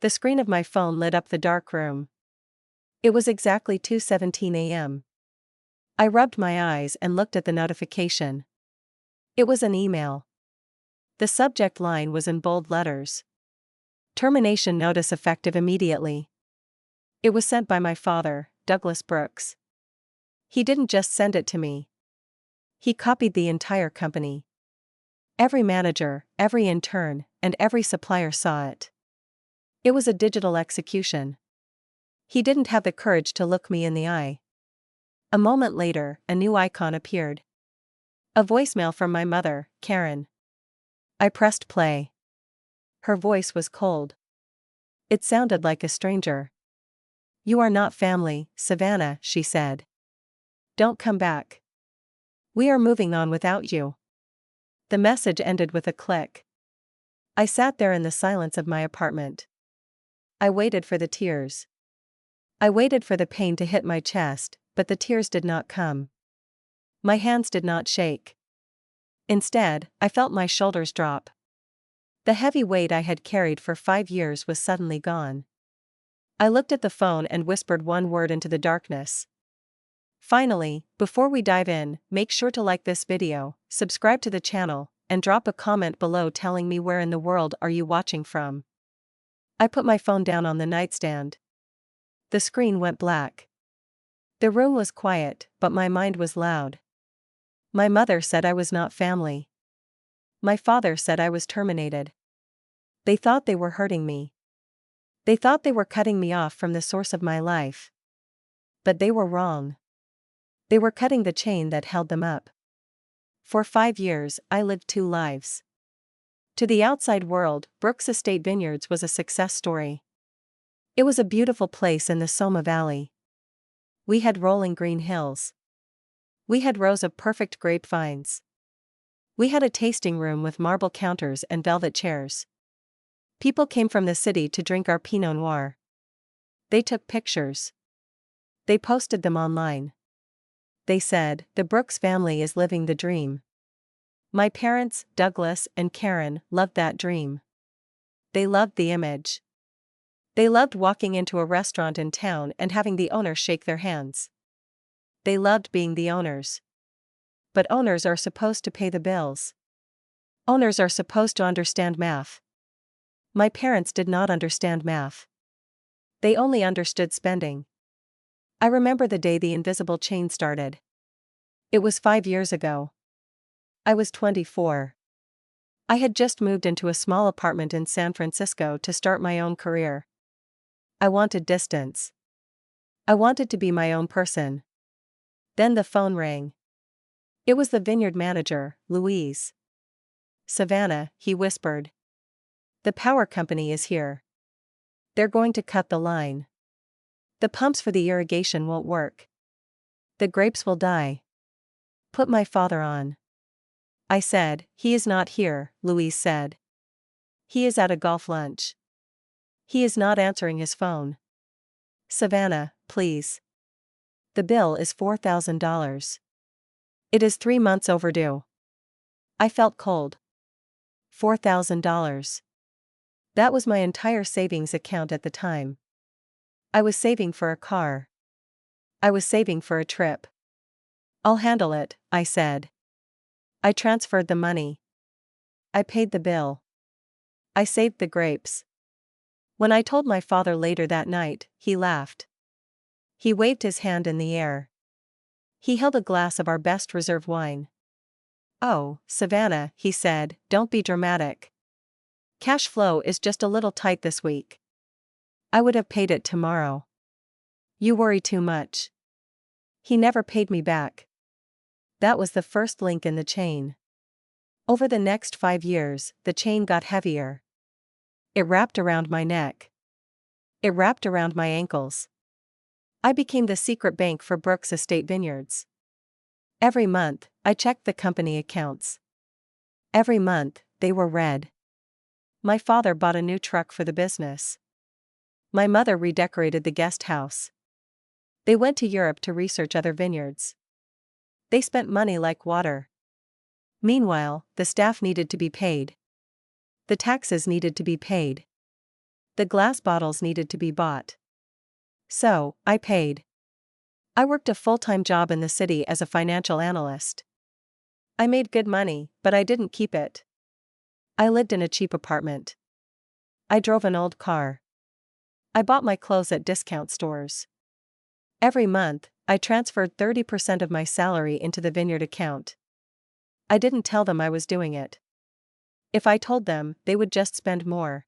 The screen of my phone lit up the dark room. It was exactly 2:17 a.m. I rubbed my eyes and looked at the notification. It was an email. The subject line was in bold letters. Termination notice effective immediately. It was sent by my father, Douglas Brooks. He didn't just send it to me. He copied the entire company. Every manager, every intern, and every supplier saw it. It was a digital execution. He didn't have the courage to look me in the eye. A moment later, a new icon appeared. A voicemail from my mother, Karen. I pressed play. Her voice was cold. It sounded like a stranger. "You are not family, Savannah," she said. "Don't come back. We are moving on without you." The message ended with a click. I sat there in the silence of my apartment. I waited for the tears. I waited for the pain to hit my chest, but the tears did not come. My hands did not shake. Instead, I felt my shoulders drop. The heavy weight I had carried for 5 years was suddenly gone. I looked at the phone and whispered one word into the darkness. Finally, before we dive in, make sure to like this video, subscribe to the channel, and drop a comment below telling me where in the world are you watching from. I put my phone down on the nightstand. The screen went black. The room was quiet, but my mind was loud. My mother said I was not family. My father said I was terminated. They thought they were hurting me. They thought they were cutting me off from the source of my life. But they were wrong. They were cutting the chain that held them up. For 5 years, I lived 2 lives. To the outside world, Brooks Estate Vineyards was a success story. It was a beautiful place in the Soma Valley. We had rolling green hills. We had rows of perfect grapevines. We had a tasting room with marble counters and velvet chairs. People came from the city to drink our Pinot Noir. They took pictures. They posted them online. They said, "The Brooks family is living the dream." My parents, Douglas and Karen, loved that dream. They loved the image. They loved walking into a restaurant in town and having the owner shake their hands. They loved being the owners. But owners are supposed to pay the bills. Owners are supposed to understand math. My parents did not understand math. They only understood spending. I remember the day the invisible chain started. It was 5 years ago. I was 24. I had just moved into a small apartment in San Francisco to start my own career. I wanted distance. I wanted to be my own person. Then the phone rang. It was the vineyard manager, Louise. "Savannah," he whispered. "The power company is here. They're going to cut the line. The pumps for the irrigation won't work. The grapes will die. Put my father on." I said, "He is not here," Louise said. "He is at a golf lunch. He is not answering his phone." "Savannah, please. The bill is $4,000. It is 3 months overdue." I felt cold. $4,000. That was my entire savings account at the time. I was saving for a car. I was saving for a trip. "I'll handle it," I said. I transferred the money. I paid the bill. I saved the grapes. When I told my father later that night, he laughed. He waved his hand in the air. He held a glass of our best reserve wine. "Oh, Savannah," he said, "don't be dramatic. Cash flow is just a little tight this week. I would have paid it tomorrow. You worry too much." He never paid me back. That was the first link in the chain. Over the next 5 years, the chain got heavier. It wrapped around my neck. It wrapped around my ankles. I became the secret bank for Brooks Estate Vineyards. Every month, I checked the company accounts. Every month, they were red. My father bought a new truck for the business. My mother redecorated the guest house. They went to Europe to research other vineyards. They spent money like water. Meanwhile, the staff needed to be paid. The taxes needed to be paid. The glass bottles needed to be bought. So, I paid. I worked a full-time job in the city as a financial analyst. I made good money, but I didn't keep it. I lived in a cheap apartment. I drove an old car. I bought my clothes at discount stores. Every month, I transferred 30% of my salary into the Vineyard account. I didn't tell them I was doing it. If I told them, they would just spend more.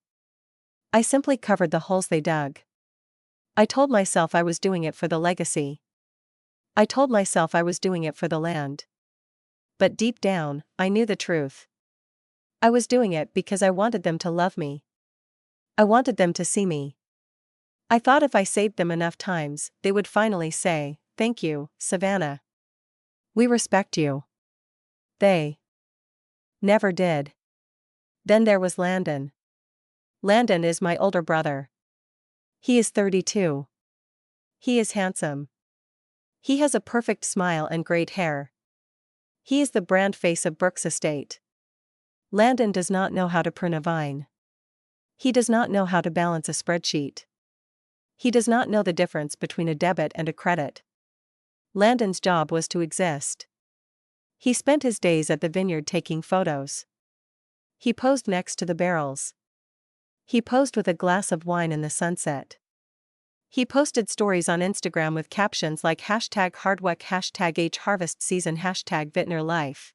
I simply covered the holes they dug. I told myself I was doing it for the legacy. I told myself I was doing it for the land. But deep down, I knew the truth. I was doing it because I wanted them to love me. I wanted them to see me. I thought if I saved them enough times, they would finally say, "Thank you, Savannah. We respect you." They never did. Then there was Landon. Landon is my older brother. He is 32. He is handsome. He has a perfect smile and great hair. He is the brand face of Brooks Estate. Landon does not know how to prune a vine. He does not know how to balance a spreadsheet. He does not know the difference between a debit and a credit. Landon's job was to exist. He spent his days at the vineyard taking photos. He posed next to the barrels. He posed with a glass of wine in the sunset. He posted stories on Instagram with captions like #hardwork, #HarvestSeason, #VintnerLife.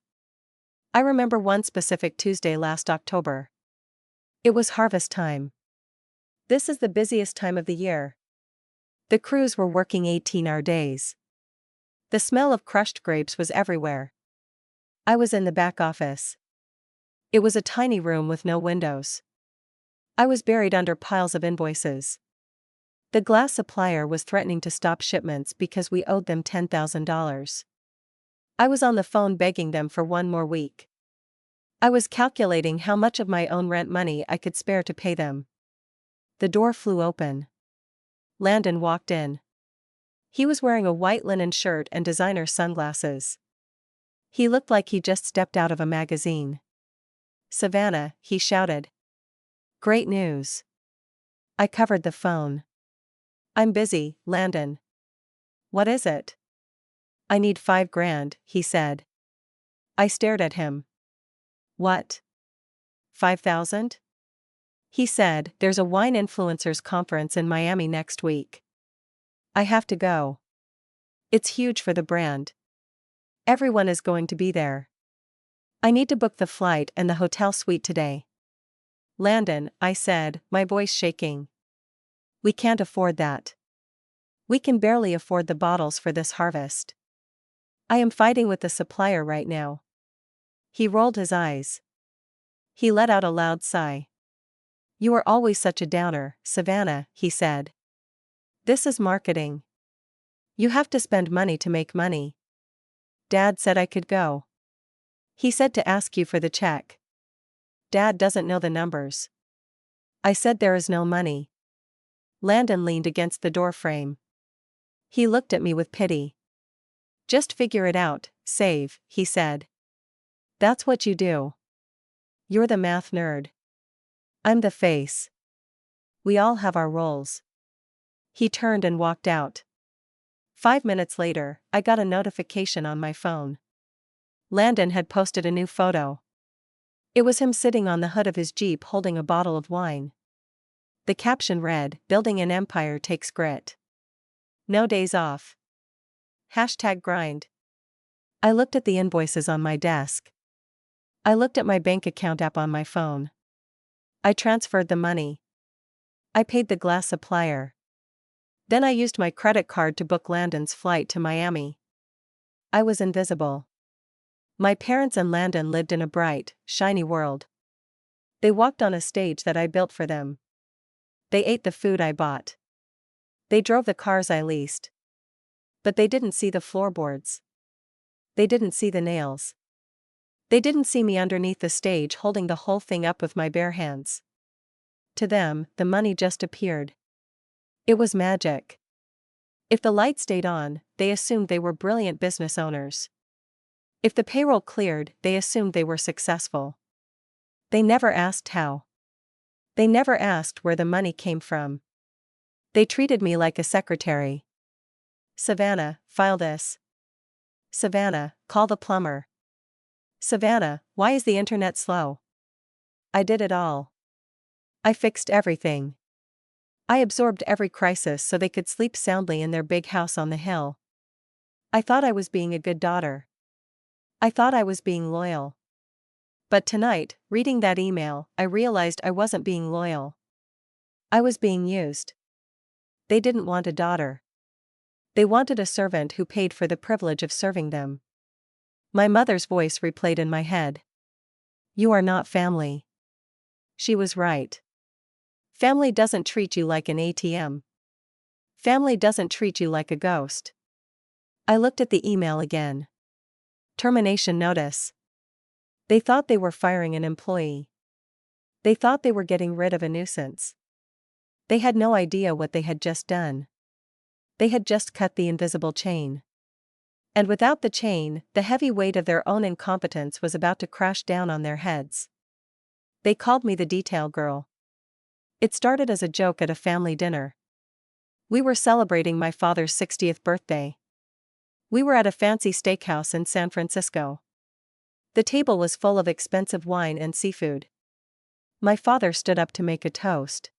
I remember one specific Tuesday last October. It was harvest time. This is the busiest time of the year. The crews were working 18-hour days. The smell of crushed grapes was everywhere. I was in the back office. It was a tiny room with no windows. I was buried under piles of invoices. The glass supplier was threatening to stop shipments because we owed them $10,000. I was on the phone begging them for one more week. I was calculating how much of my own rent money I could spare to pay them. The door flew open. Landon walked in. He was wearing a white linen shirt and designer sunglasses. He looked like he just stepped out of a magazine. "Savannah," he shouted. "Great news." I covered the phone. "I'm busy, Landon." "What is it?" "I need $5,000, he said. I stared at him. "What? 5,000? He said, "There's a wine influencers conference in Miami next week. I have to go. It's huge for the brand. Everyone is going to be there. I need to book the flight and the hotel suite today." "Landon," I said, my voice shaking. "We can't afford that. We can barely afford the bottles for this harvest. I am fighting with the supplier right now." He rolled his eyes. He let out a loud sigh. "You are always such a downer, Savannah," he said. "This is marketing. You have to spend money to make money. Dad said I could go. He said to ask you for the check. Dad doesn't know the numbers." I said there is no money. Landon leaned against the door frame. He looked at me with pity. "Just figure it out, save," he said. "That's what you do. You're the math nerd. I'm the face. We all have our roles." He turned and walked out. 5 minutes later, I got a notification on my phone. Landon had posted a new photo. It was him sitting on the hood of his Jeep holding a bottle of wine. The caption read, "Building an empire takes grit. No days off. #grind." I looked at the invoices on my desk. I looked at my bank account app on my phone. I transferred the money. I paid the glass supplier. Then I used my credit card to book Landon's flight to Miami. I was invisible. My parents and Landon lived in a bright, shiny world. They walked on a stage that I built for them. They ate the food I bought. They drove the cars I leased. But they didn't see the floorboards. They didn't see the nails. They didn't see me underneath the stage holding the whole thing up with my bare hands. To them, the money just appeared. It was magic. If the light stayed on, they assumed they were brilliant business owners. If the payroll cleared, they assumed they were successful. They never asked how. They never asked where the money came from. They treated me like a secretary. Savannah, file this. Savannah, call the plumber. Savannah, why is the internet slow? I did it all. I fixed everything. I absorbed every crisis so they could sleep soundly in their big house on the hill. I thought I was being a good daughter. I thought I was being loyal. But tonight, reading that email, I realized I wasn't being loyal. I was being used. They didn't want a daughter. They wanted a servant who paid for the privilege of serving them. My mother's voice replayed in my head. You are not family. She was right. Family doesn't treat you like an ATM. Family doesn't treat you like a ghost. I looked at the email again. Termination notice. They thought they were firing an employee. They thought they were getting rid of a nuisance. They had no idea what they had just done. They had just cut the invisible chain. And without the chain, the heavy weight of their own incompetence was about to crash down on their heads. They called me the detail girl. It started as a joke at a family dinner. We were celebrating my father's 60th birthday. We were at a fancy steakhouse in San Francisco. The table was full of expensive wine and seafood. My father stood up to make a toast.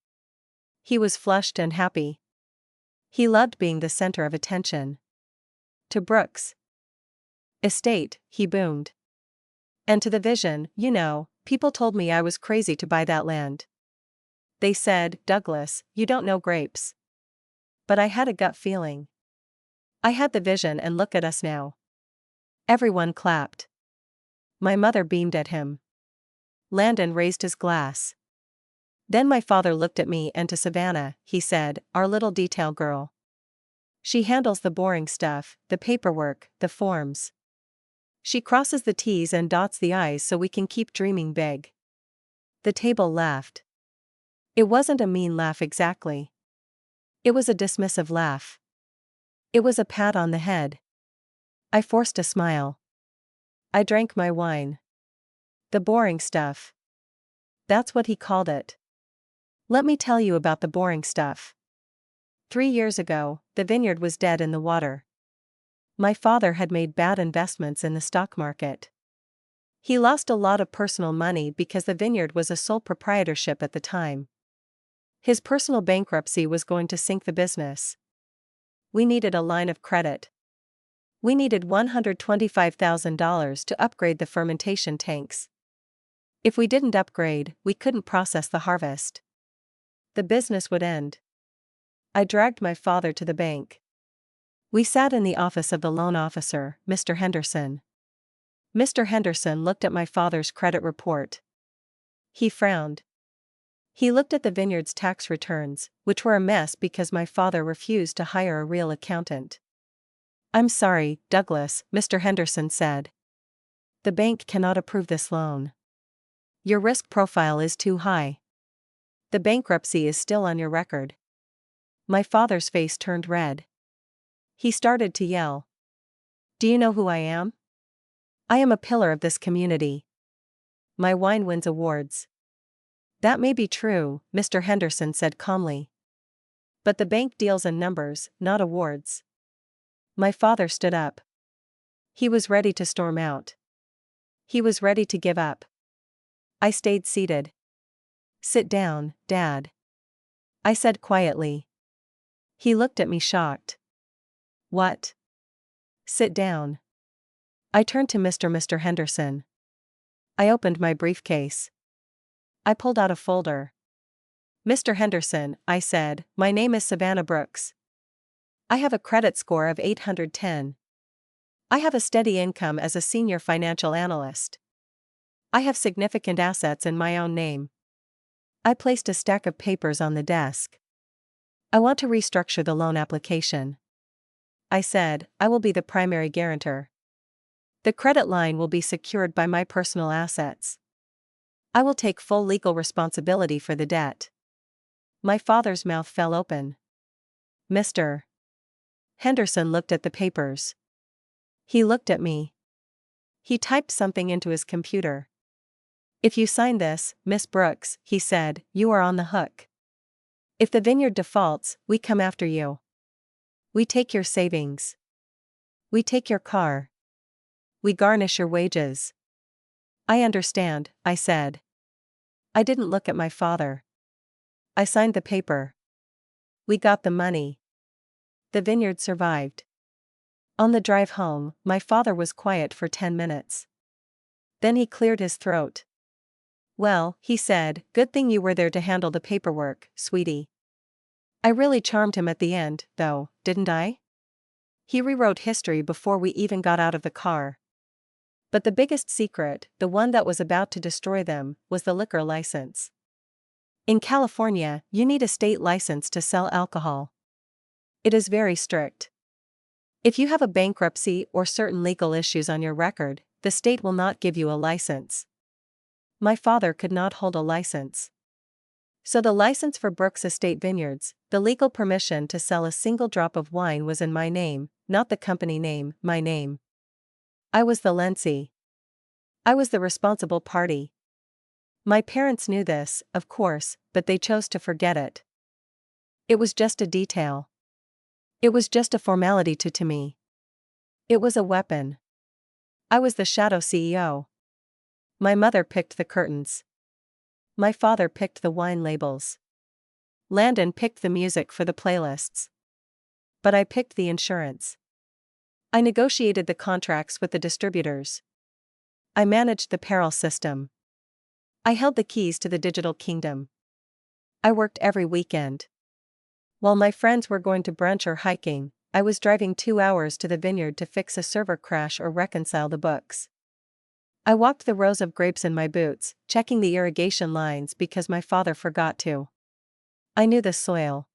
He was flushed and happy. He loved being the center of attention. To Brooks' estate, he boomed. And to the vision, people told me I was crazy to buy that land. They said, Douglas, you don't know grapes. But I had a gut feeling. I had the vision, and look at us now. Everyone clapped. My mother beamed at him. Landon raised his glass. Then my father looked at me and to Savannah. He said, our little detail girl. She handles the boring stuff, the paperwork, the forms. She crosses the T's and dots the I's so we can keep dreaming big. The table laughed. It wasn't a mean laugh exactly. It was a dismissive laugh. It was a pat on the head. I forced a smile. I drank my wine. The boring stuff. That's what he called it. Let me tell you about the boring stuff. 3 years ago, the vineyard was dead in the water. My father had made bad investments in the stock market. He lost a lot of personal money because the vineyard was a sole proprietorship at the time. His personal bankruptcy was going to sink the business. We needed a line of credit. We needed $125,000 to upgrade the fermentation tanks. If we didn't upgrade, we couldn't process the harvest. The business would end. I dragged my father to the bank. We sat in the office of the loan officer, Mr. Henderson. Mr. Henderson looked at my father's credit report. He frowned. He looked at the vineyard's tax returns, which were a mess because my father refused to hire a real accountant. I'm sorry, Douglas, Mr. Henderson said. The bank cannot approve this loan. Your risk profile is too high. The bankruptcy is still on your record. My father's face turned red. He started to yell. Do you know who I am? I am a pillar of this community. My wine wins awards. That may be true, Mr. Henderson said calmly. But the bank deals in numbers, not awards. My father stood up. He was ready to storm out. He was ready to give up. I stayed seated. Sit down, Dad. I said quietly. He looked at me shocked. What? Sit down. I turned to Mr. Henderson. I opened my briefcase. I pulled out a folder. Mr. Henderson, I said, my name is Savannah Brooks. I have a credit score of 810. I have a steady income as a senior financial analyst. I have significant assets in my own name. I placed a stack of papers on the desk. I want to restructure the loan application. I said, I will be the primary guarantor. The credit line will be secured by my personal assets. I will take full legal responsibility for the debt. My father's mouth fell open. Mr. Henderson looked at the papers. He looked at me. He typed something into his computer. If you sign this, Miss Brooks, he said, you are on the hook. If the vineyard defaults, we come after you. We take your savings. We take your car. We garnish your wages. I understand, I said. I didn't look at my father. I signed the paper. We got the money. The vineyard survived. On the drive home, my father was quiet for 10 minutes. Then he cleared his throat. Well, he said, good thing you were there to handle the paperwork, sweetie. I really charmed him at the end, though, didn't I? He rewrote history before we even got out of the car. But the biggest secret, the one that was about to destroy them, was the liquor license. In California, you need a state license to sell alcohol. It is very strict. If you have a bankruptcy or certain legal issues on your record, the state will not give you a license. My father could not hold a license. So the license for Brooks Estate Vineyards, the legal permission to sell a single drop of wine, was in my name, not the company name, my name. I was the lessee. I was the responsible party. My parents knew this, of course, but they chose to forget it. It was just a detail. It was just a formality to me. It was a weapon. I was the shadow CEO. My mother picked the curtains. My father picked the wine labels. Landon picked the music for the playlists. But I picked the insurance. I negotiated the contracts with the distributors. I managed the payroll system. I held the keys to the digital kingdom. I worked every weekend. While my friends were going to brunch or hiking, I was driving 2 hours to the vineyard to fix a server crash or reconcile the books. I walked the rows of grapes in my boots, checking the irrigation lines because my father forgot to. I knew the soil.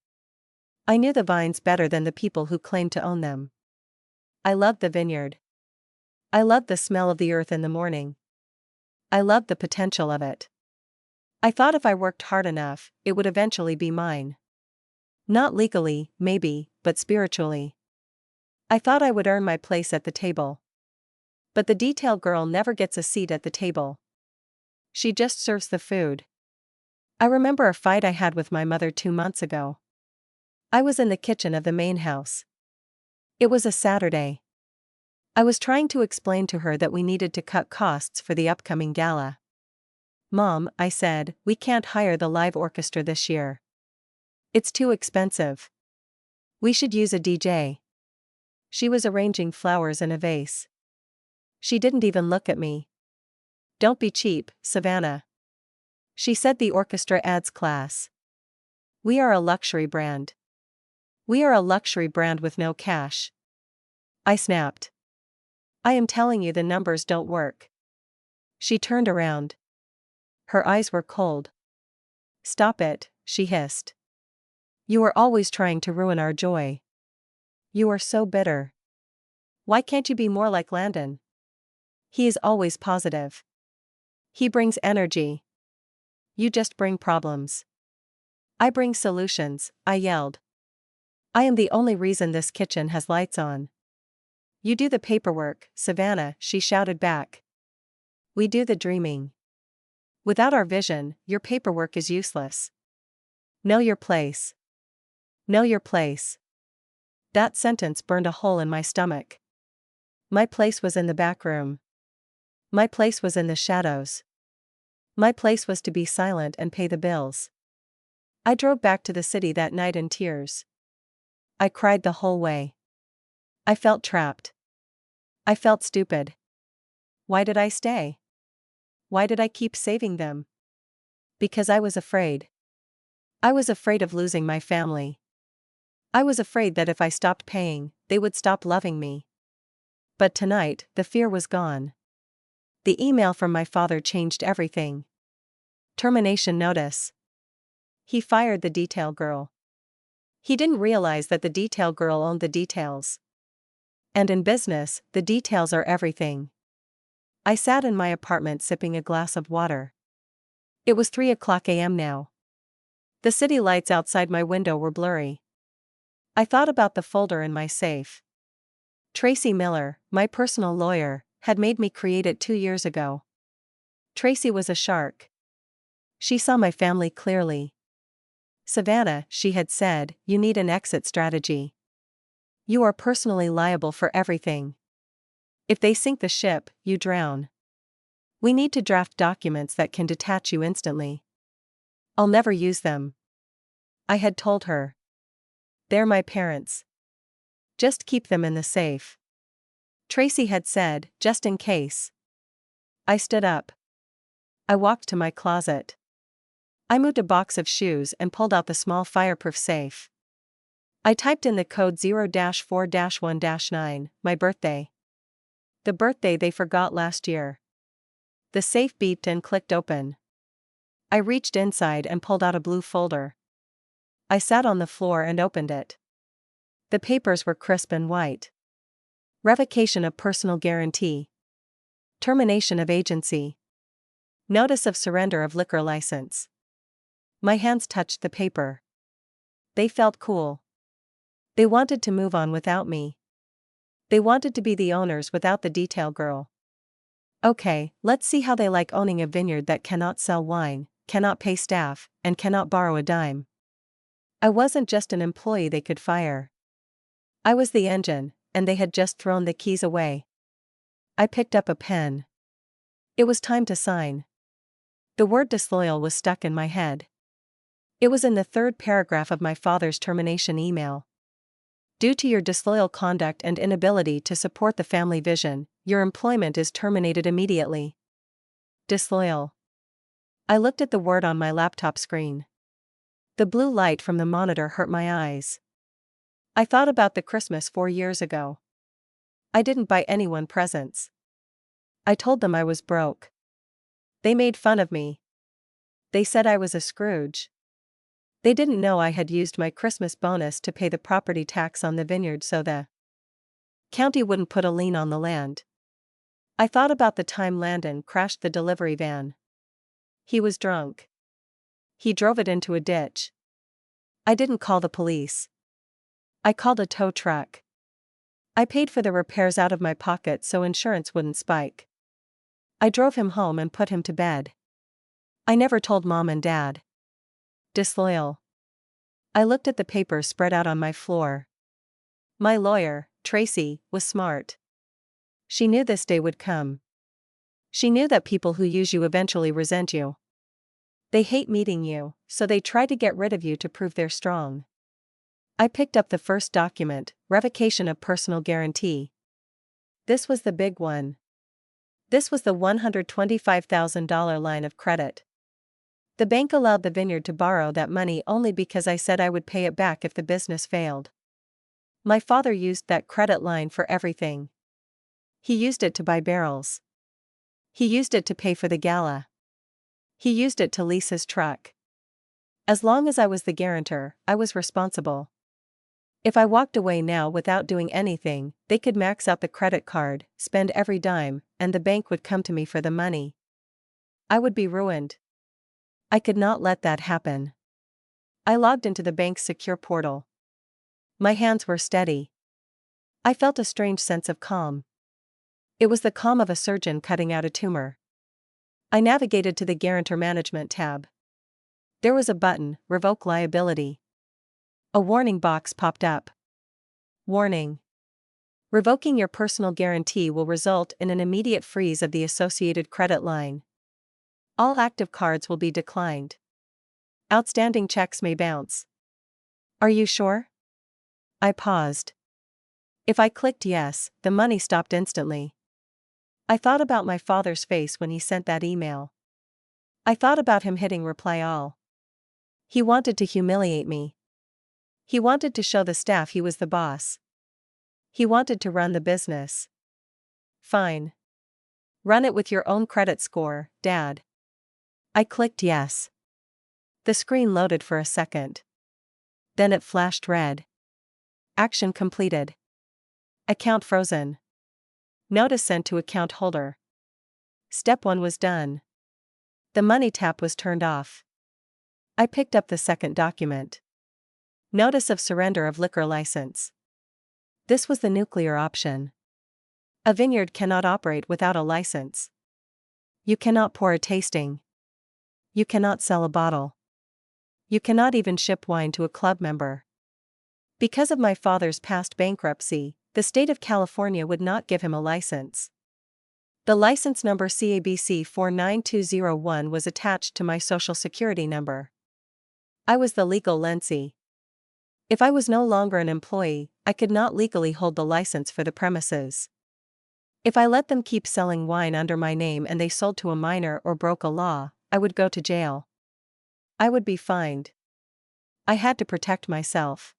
I knew the vines better than the people who claimed to own them. I loved the vineyard. I loved the smell of the earth in the morning. I loved the potential of it. I thought if I worked hard enough, it would eventually be mine. Not legally, maybe, but spiritually. I thought I would earn my place at the table. But the detail girl never gets a seat at the table. She just serves the food. I remember a fight I had with my mother 2 months ago. I was in the kitchen of the main house. It was a Saturday. I was trying to explain to her that we needed to cut costs for the upcoming gala. Mom, I said, we can't hire the live orchestra this year. It's too expensive. We should use a DJ. She was arranging flowers in a vase. She didn't even look at me. Don't be cheap, Savannah. She said the orchestra adds class. We are a luxury brand. We are a luxury brand with no cash. I snapped. I am telling you the numbers don't work. She turned around. Her eyes were cold. Stop it, she hissed. You are always trying to ruin our joy. You are so bitter. Why can't you be more like Landon? He is always positive. He brings energy. You just bring problems. I bring solutions, I yelled. I am the only reason this kitchen has lights on. You do the paperwork, Savannah, she shouted back. We do the dreaming. Without our vision, your paperwork is useless. Know your place. Know your place. That sentence burned a hole in my stomach. My place was in the back room. My place was in the shadows. My place was to be silent and pay the bills. I drove back to the city that night in tears. I cried the whole way. I felt trapped. I felt stupid. Why did I stay? Why did I keep saving them? Because I was afraid. I was afraid of losing my family. I was afraid that if I stopped paying, they would stop loving me. But tonight, the fear was gone. The email from my father changed everything. Termination notice. He fired the detail girl. He didn't realize that the detail girl owned the details. And in business, the details are everything. I sat in my apartment sipping a glass of water. It was 3:00 a.m. now. The city lights outside my window were blurry. I thought about the folder in my safe. Tracy Miller, my personal lawyer, had made me create it 2 years ago. Tracy was a shark. She saw my family clearly. Savannah, she had said, you need an exit strategy. You are personally liable for everything. If they sink the ship, you drown. We need to draft documents that can detach you instantly. I'll never use them. I had told her. They're my parents. Just keep them in the safe. Tracy had said, just in case. I stood up. I walked to my closet. I moved a box of shoes and pulled out the small fireproof safe. I typed in the code 0-4-1-9, my birthday. The birthday they forgot last year. The safe beeped and clicked open. I reached inside and pulled out a blue folder. I sat on the floor and opened it. The papers were crisp and white. Revocation of personal guarantee. Termination of agency. Notice of surrender of liquor license. My hands touched the paper. They felt cool. They wanted to move on without me. They wanted to be the owners without the detail girl. Okay, let's see how they like owning a vineyard that cannot sell wine, cannot pay staff, and cannot borrow a dime. I wasn't just an employee they could fire. I was the engine, and they had just thrown the keys away. I picked up a pen. It was time to sign. The word disloyal was stuck in my head. It was in the third paragraph of my father's termination email. Due to your disloyal conduct and inability to support the family vision, your employment is terminated immediately. Disloyal. I looked at the word on my laptop screen. The blue light from the monitor hurt my eyes. I thought about the Christmas 4 years ago. I didn't buy anyone presents. I told them I was broke. They made fun of me. They said I was a Scrooge. They didn't know I had used my Christmas bonus to pay the property tax on the vineyard so the county wouldn't put a lien on the land. I thought about the time Landon crashed the delivery van. He was drunk. He drove it into a ditch. I didn't call the police. I called a tow truck. I paid for the repairs out of my pocket so insurance wouldn't spike. I drove him home and put him to bed. I never told Mom and Dad. Disloyal. I looked at the papers spread out on my floor. My lawyer, Tracy, was smart. She knew this day would come. She knew that people who use you eventually resent you. They hate meeting you, so they try to get rid of you to prove they're strong. I picked up the first document, revocation of personal guarantee. This was the big one. This was the $125,000 line of credit. The bank allowed the vineyard to borrow that money only because I said I would pay it back if the business failed. My father used that credit line for everything. He used it to buy barrels. He used it to pay for the gala. He used it to lease his truck. As long as I was the guarantor, I was responsible. If I walked away now without doing anything, they could max out the credit card, spend every dime, and the bank would come to me for the money. I would be ruined. I could not let that happen. I logged into the bank's secure portal. My hands were steady. I felt a strange sense of calm. It was the calm of a surgeon cutting out a tumor. I navigated to the Guarantor Management tab. There was a button, Revoke Liability. A warning box popped up. Warning. Revoking your personal guarantee will result in an immediate freeze of the associated credit line. All active cards will be declined. Outstanding checks may bounce. Are you sure? I paused. If I clicked yes, the money stopped instantly. I thought about my father's face when he sent that email. I thought about him hitting reply all. He wanted to humiliate me. He wanted to show the staff he was the boss. He wanted to run the business. Fine. Run it with your own credit score, Dad. I clicked yes. The screen loaded for a second. Then it flashed red. Action completed. Account frozen. Notice sent to account holder. Step 1 was done. The money tap was turned off. I picked up the second document. Notice of surrender of liquor license. This was the nuclear option. A vineyard cannot operate without a license. You cannot pour a tasting. You cannot sell a bottle. You cannot even ship wine to a club member. Because of my father's past bankruptcy, the state of California would not give him a license. The license number CABC 49201 was attached to my social security number. I was the legal lessee. If I was no longer an employee, I could not legally hold the license for the premises. If I let them keep selling wine under my name and they sold to a minor or broke a law, I would go to jail. I would be fined. I had to protect myself.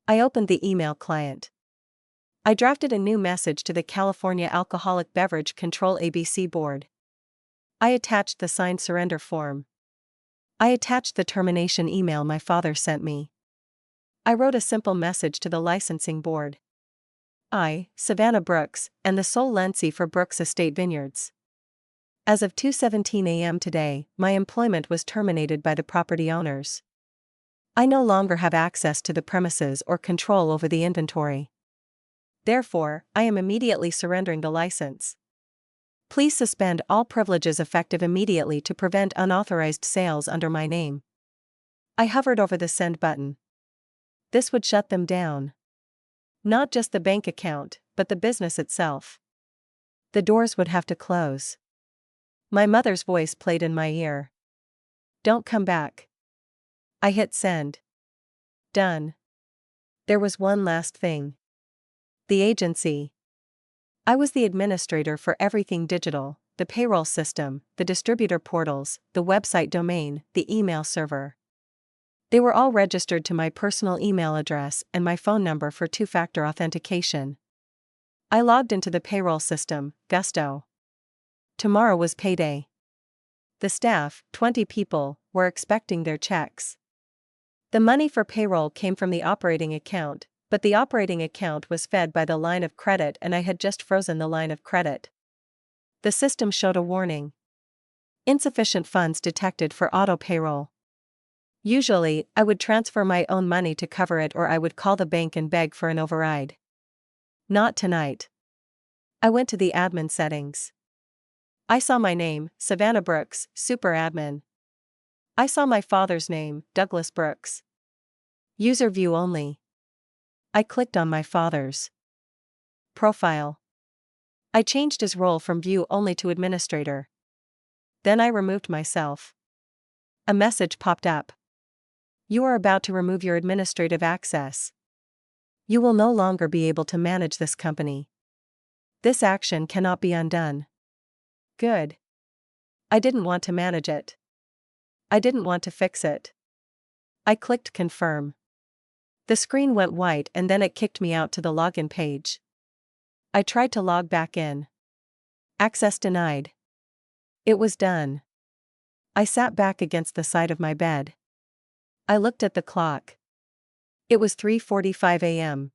I opened the email client. I drafted a new message to the California Alcoholic Beverage Control ABC Board. I attached the signed surrender form. I attached the termination email my father sent me. I wrote a simple message to the licensing board. I, Savannah Brooks, am the sole lessee for Brooks Estate Vineyards. As of 2:17 a.m. today, my employment was terminated by the property owners. I no longer have access to the premises or control over the inventory. Therefore, I am immediately surrendering the license. Please suspend all privileges effective immediately to prevent unauthorized sales under my name. I hovered over the send button. This would shut them down. Not just the bank account, but the business itself. The doors would have to close. My mother's voice played in my ear. Don't come back. I hit send. Done. There was one last thing. The agency. I was the administrator for everything digital, the payroll system, the distributor portals, the website domain, the email server. They were all registered to my personal email address and my phone number for two-factor authentication. I logged into the payroll system, Gusto. Tomorrow was payday. The staff, 20 people, were expecting their checks. The money for payroll came from the operating account, but the operating account was fed by the line of credit and I had just frozen the line of credit. The system showed a warning. Insufficient funds detected for auto payroll. Usually, I would transfer my own money to cover it or I would call the bank and beg for an override. Not tonight. I went to the admin settings. I saw my name, Savannah Brooks, Super Admin. I saw my father's name, Douglas Brooks. User view only. I clicked on my father's profile. I changed his role from view only to administrator. Then I removed myself. A message popped up. You are about to remove your administrative access. You will no longer be able to manage this company. This action cannot be undone. Good. I didn't want to manage it. I didn't want to fix it. I clicked confirm. The screen went white and then it kicked me out to the login page. I tried to log back in. Access denied. It was done. I sat back against the side of my bed. I looked at the clock. It was 3:45 a.m.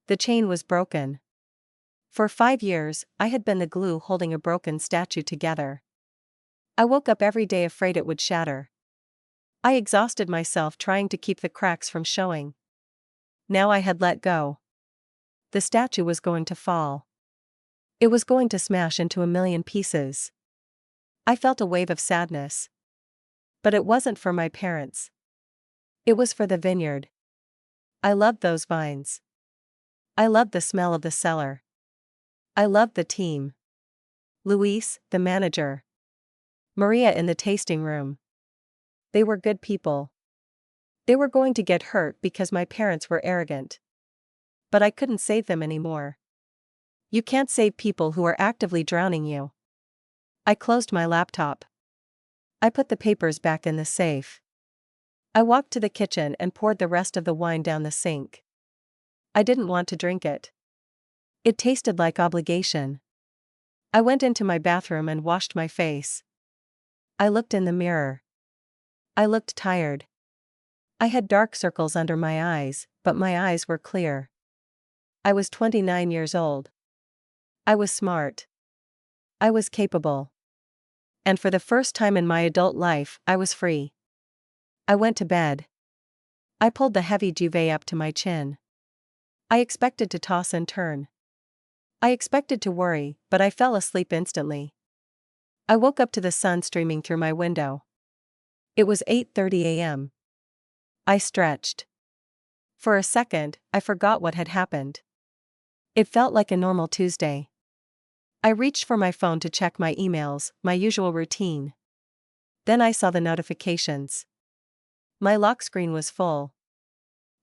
The chain was broken. For 5 years, I had been the glue holding a broken statue together. I woke up every day afraid it would shatter. I exhausted myself trying to keep the cracks from showing. Now I had let go. The statue was going to fall. It was going to smash into a million pieces. I felt a wave of sadness. But it wasn't for my parents. It was for the vineyard. I loved those vines. I loved the smell of the cellar. I loved the team. Luis, the manager. Maria in the tasting room. They were good people. They were going to get hurt because my parents were arrogant. But I couldn't save them anymore. You can't save people who are actively drowning you. I closed my laptop. I put the papers back in the safe. I walked to the kitchen and poured the rest of the wine down the sink. I didn't want to drink it. It tasted like obligation. I went into my bathroom and washed my face. I looked in the mirror. I looked tired. I had dark circles under my eyes, but my eyes were clear. I was 29 years old. I was smart. I was capable. And for the first time in my adult life, I was free. I went to bed. I pulled the heavy duvet up to my chin. I expected to toss and turn. I expected to worry, but I fell asleep instantly. I woke up to the sun streaming through my window. It was 8:30 a.m. I stretched. For a second, I forgot what had happened. It felt like a normal Tuesday. I reached for my phone to check my emails, my usual routine. Then I saw the notifications. My lock screen was full.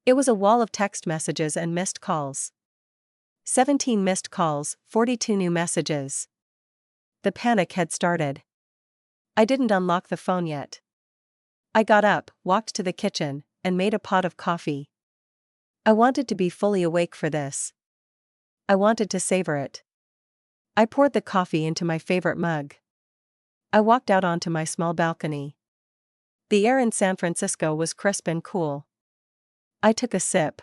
It was a wall of text messages and missed calls. 17 missed calls, 42 new messages. The panic had started. I didn't unlock the phone yet. I got up, walked to the kitchen, and made a pot of coffee. I wanted to be fully awake for this. I wanted to savor it. I poured the coffee into my favorite mug. I walked out onto my small balcony. The air in San Francisco was crisp and cool. I took a sip.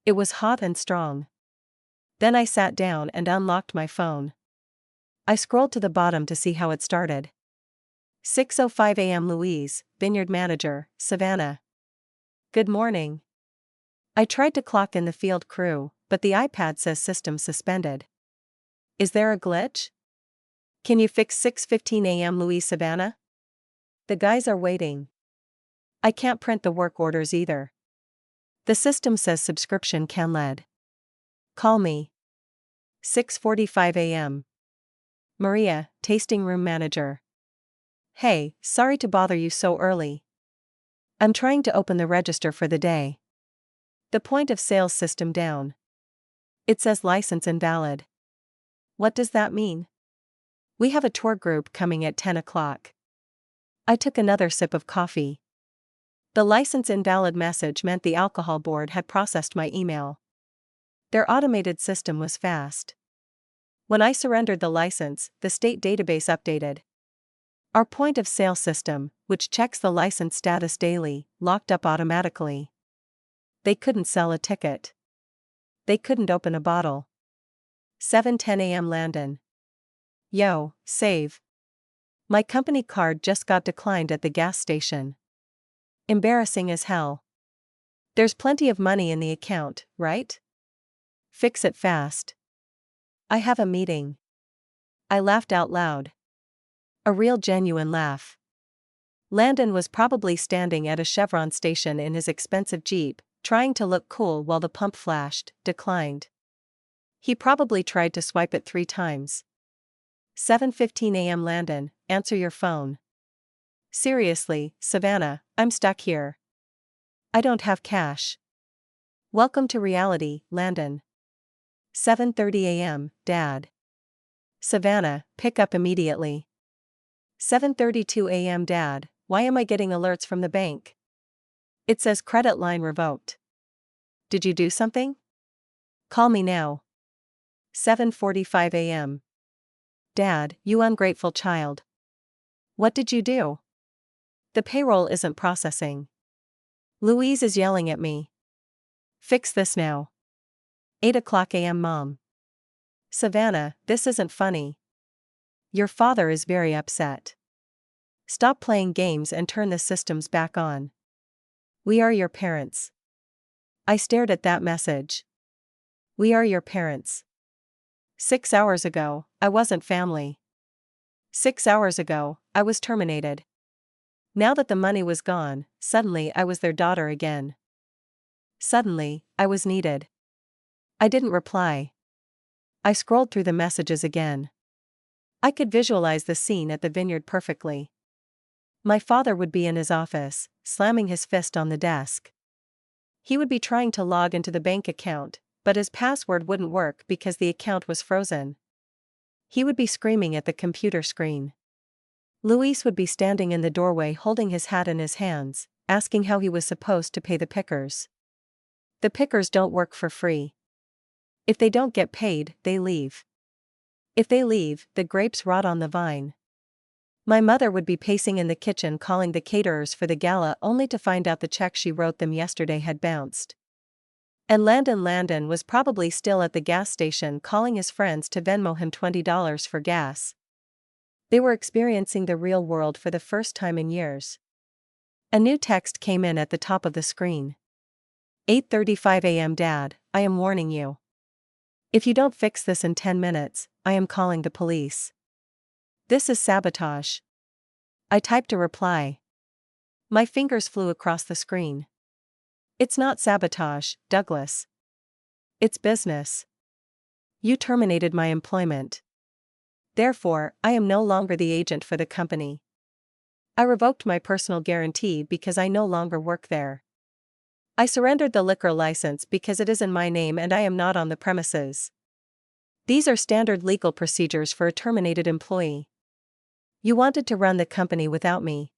It was hot and strong. Then I sat down and unlocked my phone. I scrolled to the bottom to see how it started. 6:05 a.m. Louise, vineyard manager, Savannah. Good morning. I tried to clock in the field crew, but the iPad says system suspended. Is there a glitch? Can you fix 6:15 a.m. Louise Savannah? The guys are waiting. I can't print the work orders either. The system says subscription canceled. Call me. 6:45 a.m. Maria, tasting room manager. Hey, sorry to bother you so early. I'm trying to open the register for the day. The point of sales system down. It says license invalid. What does that mean? We have a tour group coming at 10 o'clock. I took another sip of coffee. The license invalid message meant the alcohol board had processed my email. Their automated system was fast. When I surrendered the license, the state database updated. Our point of sale system, which checks the license status daily, locked up automatically. They couldn't sell a ticket. They couldn't open a bottle. 7:10 a.m. Landon. Yo, save. My company card just got declined at the gas station. Embarrassing as hell. There's plenty of money in the account, right? Fix it fast. I have a meeting. I laughed out loud. A real genuine laugh. Landon was probably standing at a Chevron station in his expensive Jeep, trying to look cool while the pump flashed, declined. He probably tried to swipe it 3 times. 7:15 a.m. Landon, answer your phone. Seriously, Savannah, I'm stuck here. I don't have cash. Welcome to reality, Landon. 7:30 a.m., Dad. Savannah, pick up immediately. 7:32 a.m. Dad, why am I getting alerts from the bank? It says credit line revoked. Did you do something? Call me now. 7:45 a.m. Dad, you ungrateful child. What did you do? The payroll isn't processing. Louise is yelling at me. Fix this now. 8 o'clock a.m. Mom. Savannah, this isn't funny. Your father is very upset. Stop playing games and turn the systems back on. We are your parents. I stared at that message. We are your parents. 6 hours ago, I wasn't family. 6 hours ago, I was terminated. Now that the money was gone, suddenly I was their daughter again. Suddenly, I was needed. I didn't reply. I scrolled through the messages again. I could visualize the scene at the vineyard perfectly. My father would be in his office, slamming his fist on the desk. He would be trying to log into the bank account, but his password wouldn't work because the account was frozen. He would be screaming at the computer screen. Luis would be standing in the doorway holding his hat in his hands, asking how he was supposed to pay the pickers. The pickers don't work for free. If they don't get paid, they leave. If they leave, the grapes rot on the vine. My mother would be pacing in the kitchen calling the caterers for the gala only to find out the check she wrote them yesterday had bounced. And Landon was probably still at the gas station calling his friends to Venmo him $20 for gas. They were experiencing the real world for the first time in years. A new text came in at the top of the screen. 8:35 a.m. Dad, I am warning you. If you don't fix this in 10 minutes, I am calling the police. This is sabotage. I typed a reply. My fingers flew across the screen. It's not sabotage, Douglas. It's business. You terminated my employment. Therefore, I am no longer the agent for the company. I revoked my personal guarantee because I no longer work there. I surrendered the liquor license because it is in my name and I am not on the premises. These are standard legal procedures for a terminated employee. You wanted to run the company without me.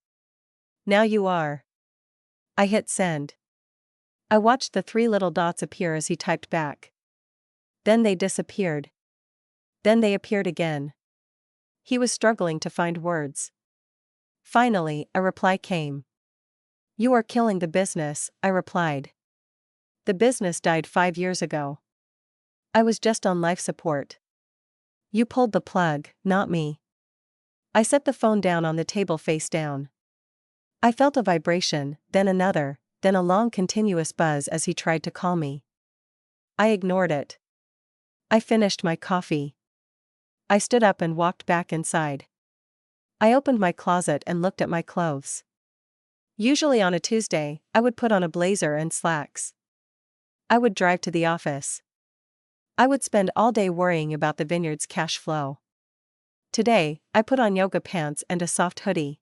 Now you are. I hit send. I watched the 3 little dots appear as he typed back. Then they disappeared. Then they appeared again. He was struggling to find words. Finally, a reply came. You are killing the business, I replied. The business died 5 years ago. I was just on life support. You pulled the plug, not me. I set the phone down on the table face down. I felt a vibration, then another, then a long continuous buzz as he tried to call me. I ignored it. I finished my coffee. I stood up and walked back inside. I opened my closet and looked at my clothes. Usually on a Tuesday, I would put on a blazer and slacks. I would drive to the office. I would spend all day worrying about the vineyard's cash flow. Today, I put on yoga pants and a soft hoodie.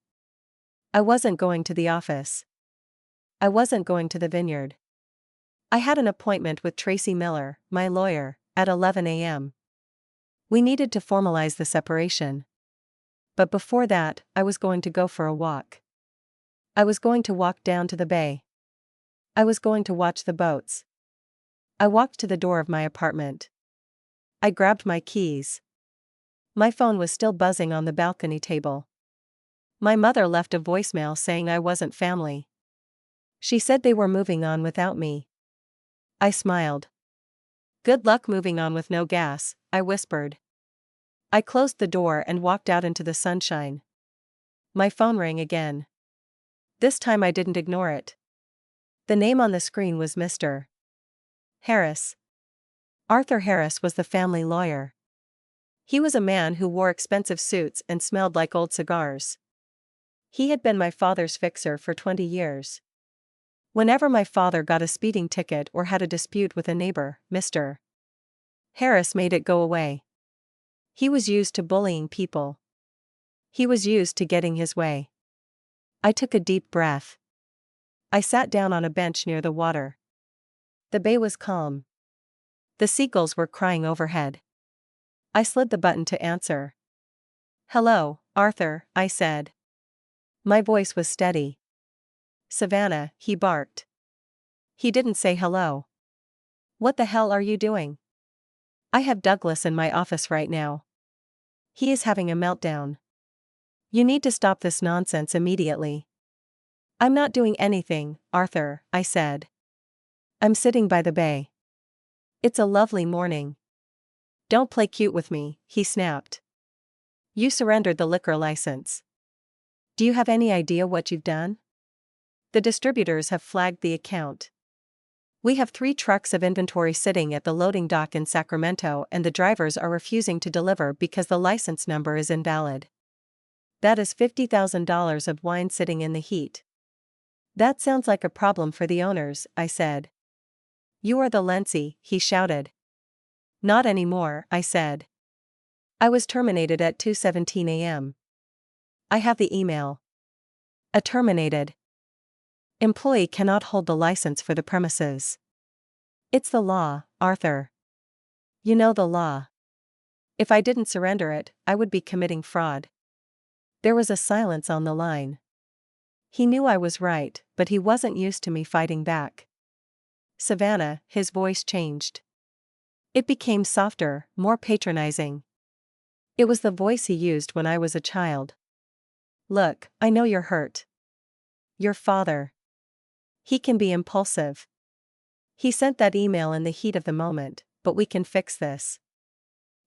I wasn't going to the office. I wasn't going to the vineyard. I had an appointment with Tracy Miller, my lawyer, at 11 a.m. We needed to formalize the separation. But before that, I was going to go for a walk. I was going to walk down to the bay. I was going to watch the boats. I walked to the door of my apartment. I grabbed my keys. My phone was still buzzing on the balcony table. My mother left a voicemail saying I wasn't family. She said they were moving on without me. I smiled. Good luck moving on with no gas, I whispered. I closed the door and walked out into the sunshine. My phone rang again. This time I didn't ignore it. The name on the screen was Mr. Harris. Arthur Harris was the family lawyer. He was a man who wore expensive suits and smelled like old cigars. He had been my father's fixer for 20 years. Whenever my father got a speeding ticket or had a dispute with a neighbor, Mr. Harris made it go away. He was used to bullying people. He was used to getting his way. I took a deep breath. I sat down on a bench near the water. The bay was calm. The seagulls were crying overhead. I slid the button to answer. Hello, Arthur, I said. My voice was steady. Savannah, he barked. He didn't say hello. What the hell are you doing? I have Douglas in my office right now. He is having a meltdown. You need to stop this nonsense immediately. I'm not doing anything, Arthur, I said. I'm sitting by the bay. It's a lovely morning. Don't play cute with me, he snapped. You surrendered the liquor license. Do you have any idea what you've done? The distributors have flagged the account. We have 3 trucks of inventory sitting at the loading dock in Sacramento and the drivers are refusing to deliver because the license number is invalid. That is $50,000 of wine sitting in the heat. That sounds like a problem for the owners, I said. You are the lessee, he shouted. Not anymore, I said. I was terminated at 2:17 a.m. I have the email. A terminated employee cannot hold the license for the premises. It's the law, Arthur. You know the law. If I didn't surrender it, I would be committing fraud. There was a silence on the line. He knew I was right, but he wasn't used to me fighting back. Savannah, his voice changed. It became softer, more patronizing. It was the voice he used when I was a child. Look, I know you're hurt. Your father. He can be impulsive. He sent that email in the heat of the moment, but we can fix this.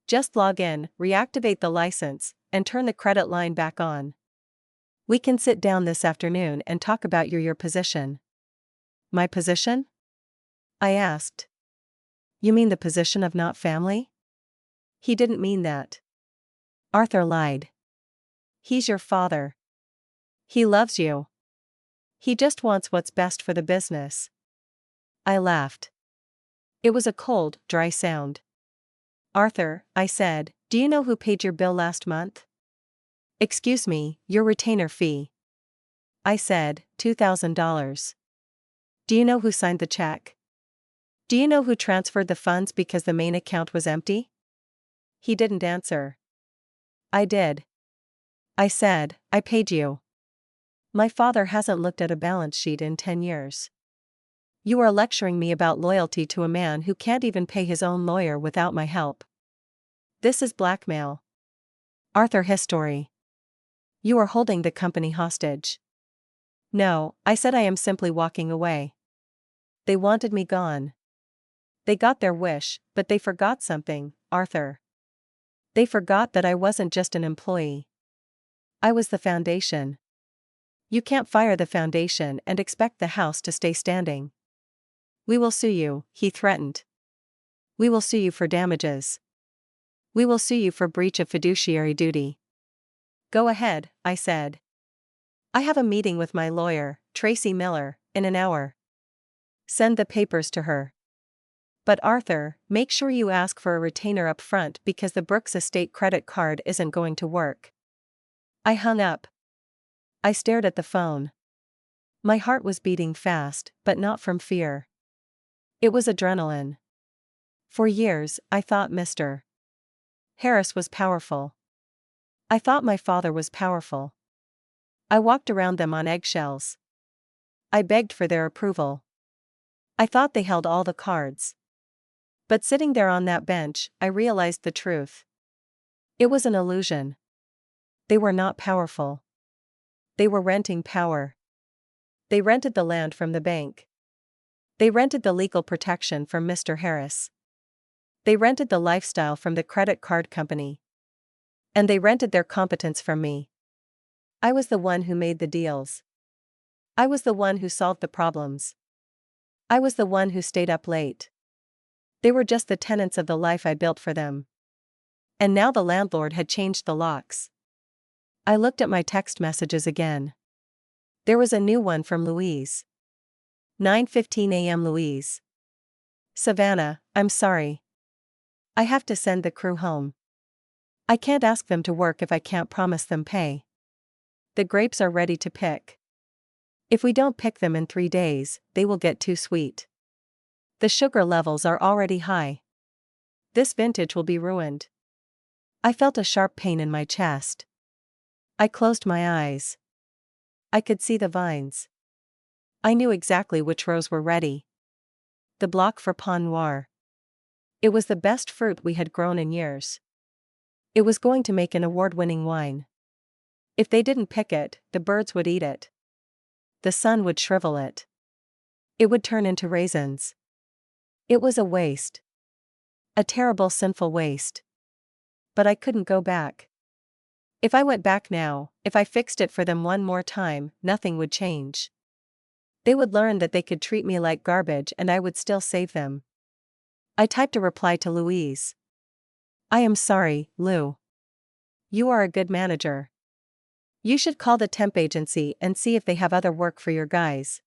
Just log in, reactivate the license, and turn the credit line back on. We can sit down this afternoon and talk about your position. My position? I asked. You mean the position of not family? He didn't mean that. Arthur lied. He's your father. He loves you. He just wants what's best for the business. I laughed. It was a cold, dry sound. Arthur, I said, do you know who paid your bill last month? Excuse me, your retainer fee. I said, $2,000. Do you know who signed the check? Do you know who transferred the funds because the main account was empty? He didn't answer. I did. I said, I paid you. My father hasn't looked at a balance sheet in 10 years. You are lecturing me about loyalty to a man who can't even pay his own lawyer without my help. This is blackmail. Arthur History. You are holding the company hostage. No, I said, I am simply walking away. They wanted me gone. They got their wish, but they forgot something, Arthur. They forgot that I wasn't just an employee. I was the foundation. You can't fire the foundation and expect the house to stay standing. We will sue you, he threatened. We will sue you for damages. We will sue you for breach of fiduciary duty. Go ahead, I said. I have a meeting with my lawyer, Tracy Miller, in an hour. Send the papers to her. But Arthur, make sure you ask for a retainer up front because the Brooks Estate credit card isn't going to work. I hung up. I stared at the phone. My heart was beating fast, but not from fear. It was adrenaline. For years, I thought Mr. Harris was powerful. I thought my father was powerful. I walked around them on eggshells. I begged for their approval. I thought they held all the cards. But sitting there on that bench, I realized the truth. It was an illusion. They were not powerful. They were renting power. They rented the land from the bank. They rented the legal protection from Mr. Harris. They rented the lifestyle from the credit card company. And they rented their competence from me. I was the one who made the deals. I was the one who solved the problems. I was the one who stayed up late. They were just the tenants of the life I built for them. And now the landlord had changed the locks. I looked at my text messages again. There was a new one from Louise. 9:15 a.m. Louise. Savannah, I'm sorry. I have to send the crew home. I can't ask them to work if I can't promise them pay. The grapes are ready to pick. If we don't pick them in 3 days, they will get too sweet. The sugar levels are already high. This vintage will be ruined. I felt a sharp pain in my chest. I closed my eyes. I could see the vines. I knew exactly which rows were ready. The block for Pont Noir. It was the best fruit we had grown in years. It was going to make an award-winning wine. If they didn't pick it, the birds would eat it. The sun would shrivel it. It would turn into raisins. It was a waste. A terrible sinful waste. But I couldn't go back. If I went back now, if I fixed it for them one more time, nothing would change. They would learn that they could treat me like garbage and I would still save them. I typed a reply to Louise. I am sorry, Lou. You are a good manager. You should call the temp agency and see if they have other work for your guys.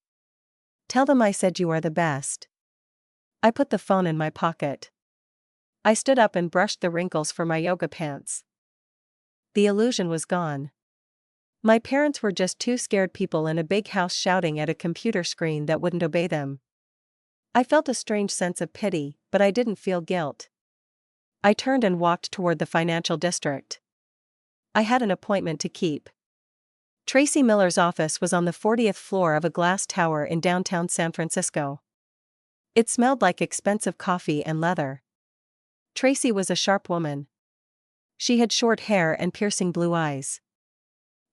Tell them I said you are the best. I put the phone in my pocket. I stood up and brushed the wrinkles from my yoga pants. The illusion was gone. My parents were just two scared people in a big house shouting at a computer screen that wouldn't obey them. I felt a strange sense of pity, but I didn't feel guilt. I turned and walked toward the financial district. I had an appointment to keep. Tracy Miller's office was on the 40th floor of a glass tower in downtown San Francisco. It smelled like expensive coffee and leather. Tracy was a sharp woman. She had short hair and piercing blue eyes.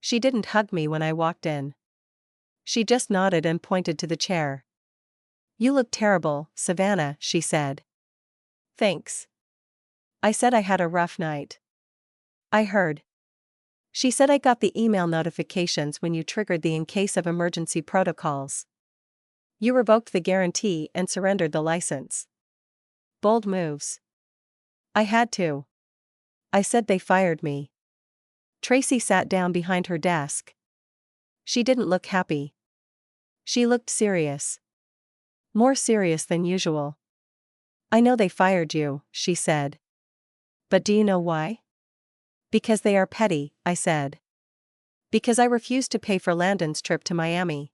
She didn't hug me when I walked in. She just nodded and pointed to the chair. You look terrible, Savannah, she said. Thanks. I said I had a rough night. I heard. She said I got the email notifications when you triggered the in case of emergency protocols. You revoked the guarantee and surrendered the license. Bold moves. I had to. I said they fired me. Tracy sat down behind her desk. She didn't look happy. She looked serious. More serious than usual. I know they fired you, she said. But do you know why? Because they are petty, I said. Because I refused to pay for Landon's trip to Miami.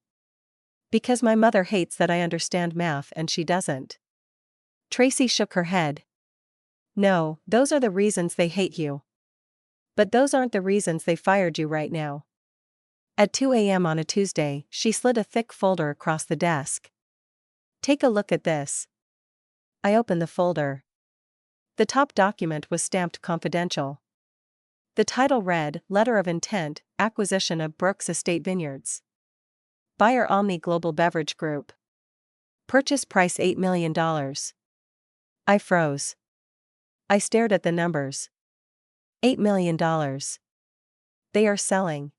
Because my mother hates that I understand math and she doesn't. Tracy shook her head. No, those are the reasons they hate you. But those aren't the reasons they fired you right now. At 2 a.m. on a Tuesday, she slid a thick folder across the desk. Take a look at this. I opened the folder. The top document was stamped confidential. The title read, Letter of Intent, Acquisition of Brooks Estate Vineyards. Buyer Omni Global Beverage Group. Purchase price $8 million. I froze. I stared at the numbers. $8 million. They are selling.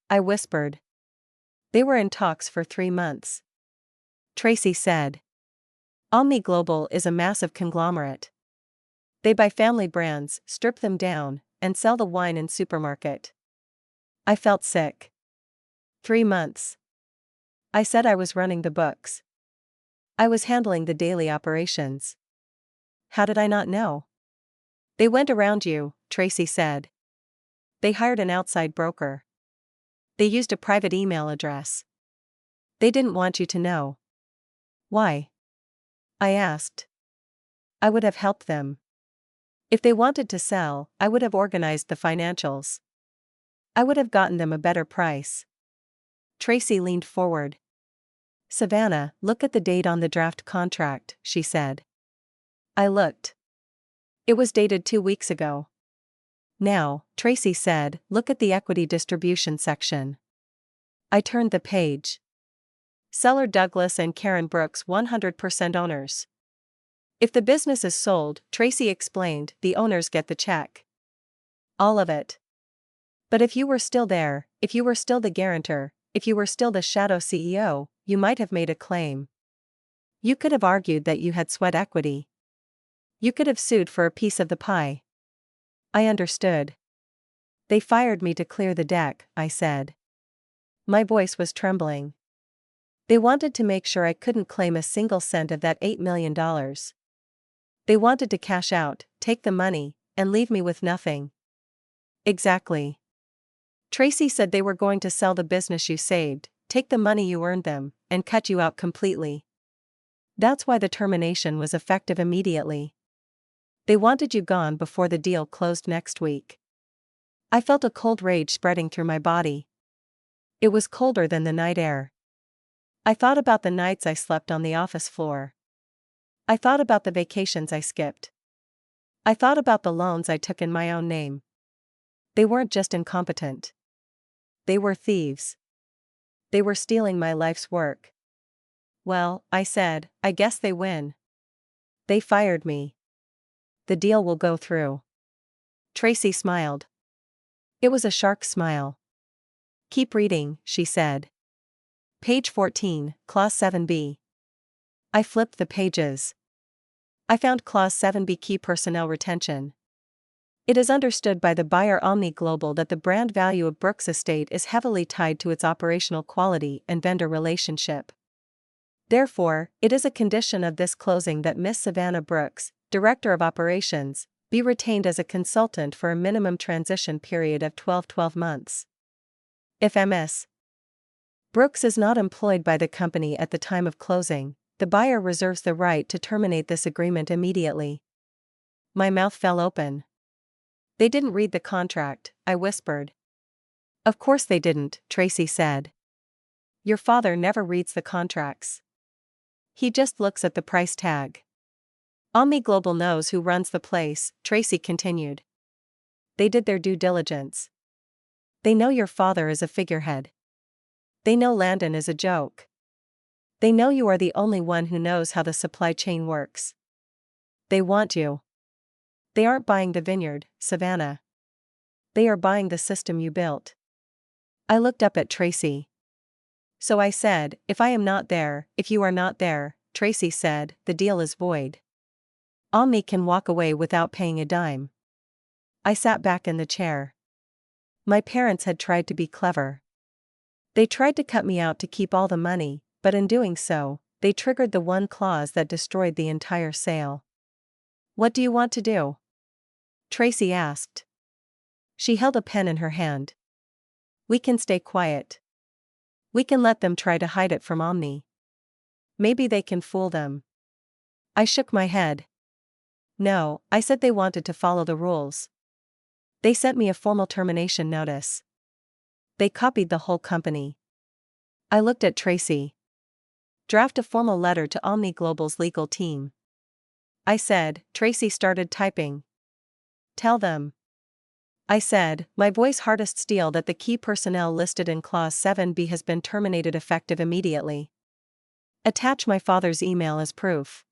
I whispered. They were in talks for 3 months. Tracy said. Omni Global is a massive conglomerate. They buy family brands, strip them down, and sell the wine in supermarket. I felt sick. 3 months. I said I was running the books. I was handling the daily operations. How did I not know? They went around you, Tracy said. They hired an outside broker. They used a private email address. They didn't want you to know. Why? I asked. I would have helped them. If they wanted to sell, I would have organized the financials. I would have gotten them a better price. Tracy leaned forward. Savannah, look at the date on the draft contract, she said. I looked. It was dated 2 weeks ago. Now, Tracy said, look at the equity distribution section. I turned the page. Seller Douglas and Karen Brooks 100% owners. If the business is sold, Tracy explained, the owners get the check. All of it. But if you were still there, if you were still the guarantor, if you were still the shadow CEO, you might have made a claim. You could have argued that you had sweat equity. You could have sued for a piece of the pie. I understood. They fired me to clear the deck, I said. My voice was trembling. They wanted to make sure I couldn't claim a single cent of that $8 million. They wanted to cash out, take the money, and leave me with nothing. Exactly. Tracy said they were going to sell the business you saved, take the money you earned them, and cut you out completely. That's why the termination was effective immediately. They wanted you gone before the deal closed next week. I felt a cold rage spreading through my body. It was colder than the night air. I thought about the nights I slept on the office floor. I thought about the vacations I skipped. I thought about the loans I took in my own name. They weren't just incompetent. They were thieves. They were stealing my life's work. Well, I said, I guess they win. They fired me. The deal will go through. Tracy smiled. It was a shark smile. Keep reading, she said. Page 14, Clause 7b. I flipped the pages. I found Clause 7b, Key Personnel Retention. It is understood by the buyer Omni Global that the brand value of Brooks Estate is heavily tied to its operational quality and vendor relationship. Therefore, it is a condition of this closing that Miss Savannah Brooks, Director of Operations, be retained as a consultant for a minimum transition period of 12 months. If Ms. Brooks is not employed by the company at the time of closing, the buyer reserves the right to terminate this agreement immediately. My mouth fell open. They didn't read the contract, I whispered. Of course they didn't, Tracy said. Your father never reads the contracts. He just looks at the price tag. Omni Global knows who runs the place, Tracy continued. They did their due diligence. They know your father is a figurehead. They know Landon is a joke. They know you are the only one who knows how the supply chain works. They want you. They aren't buying the vineyard, Savannah. They are buying the system you built. I looked up at Tracy. So I said, if I am not there, if you are not there, Tracy said, the deal is void. Omni can walk away without paying a dime. I sat back in the chair. My parents had tried to be clever. They tried to cut me out to keep all the money, but in doing so, they triggered the one clause that destroyed the entire sale. "What do you want to do?" Tracy asked. She held a pen in her hand. "We can stay quiet. We can let them try to hide it from Omni. Maybe they can fool them." I shook my head. "No," I said, "they wanted to follow the rules. They sent me a formal termination notice. They copied the whole company." I looked at Tracy. "Draft a formal letter to Omni Global's legal team," I said. Tracy started typing. "Tell them," I said, my voice hardest steel, "that the key personnel listed in Clause 7B has been terminated effective immediately. Attach my father's email as proof.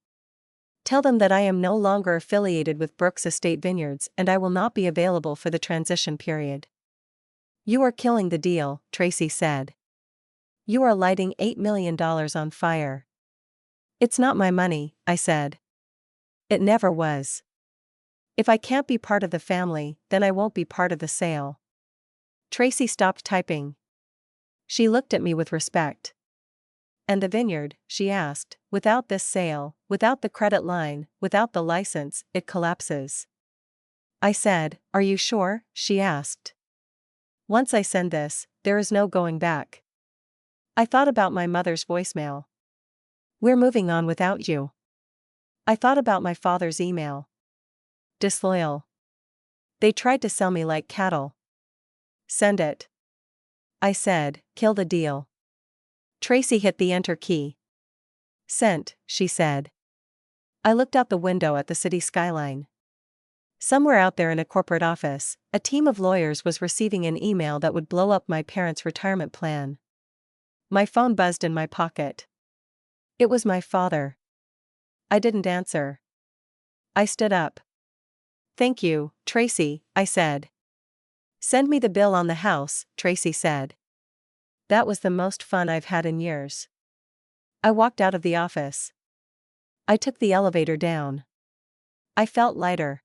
Tell them that I am no longer affiliated with Brooks Estate Vineyards and I will not be available for the transition period." "You are killing the deal," Tracy said. "You are lighting $8 million on fire." "It's not my money," I said. "It never was. If I can't be part of the family, then I won't be part of the sale." Tracy stopped typing. She looked at me with respect. "And the vineyard," she asked, "without this sale, without the credit line, without the license, it collapses." I said, "Are you sure?" she asked. "Once I send this, there is no going back." I thought about my mother's voicemail. "We're moving on without you." I thought about my father's email. "Disloyal. They tried to sell me like cattle." "Send it." I said, "Kill the deal." Tracy hit the enter key. "Sent," she said. I looked out the window at the city skyline. Somewhere out there in a corporate office, a team of lawyers was receiving an email that would blow up my parents' retirement plan. My phone buzzed in my pocket. It was my father. I didn't answer. I stood up. "Thank you, Tracy," I said. "Send me the bill on the house," Tracy said. That was the most fun I've had in years. I walked out of the office. I took the elevator down. I felt lighter.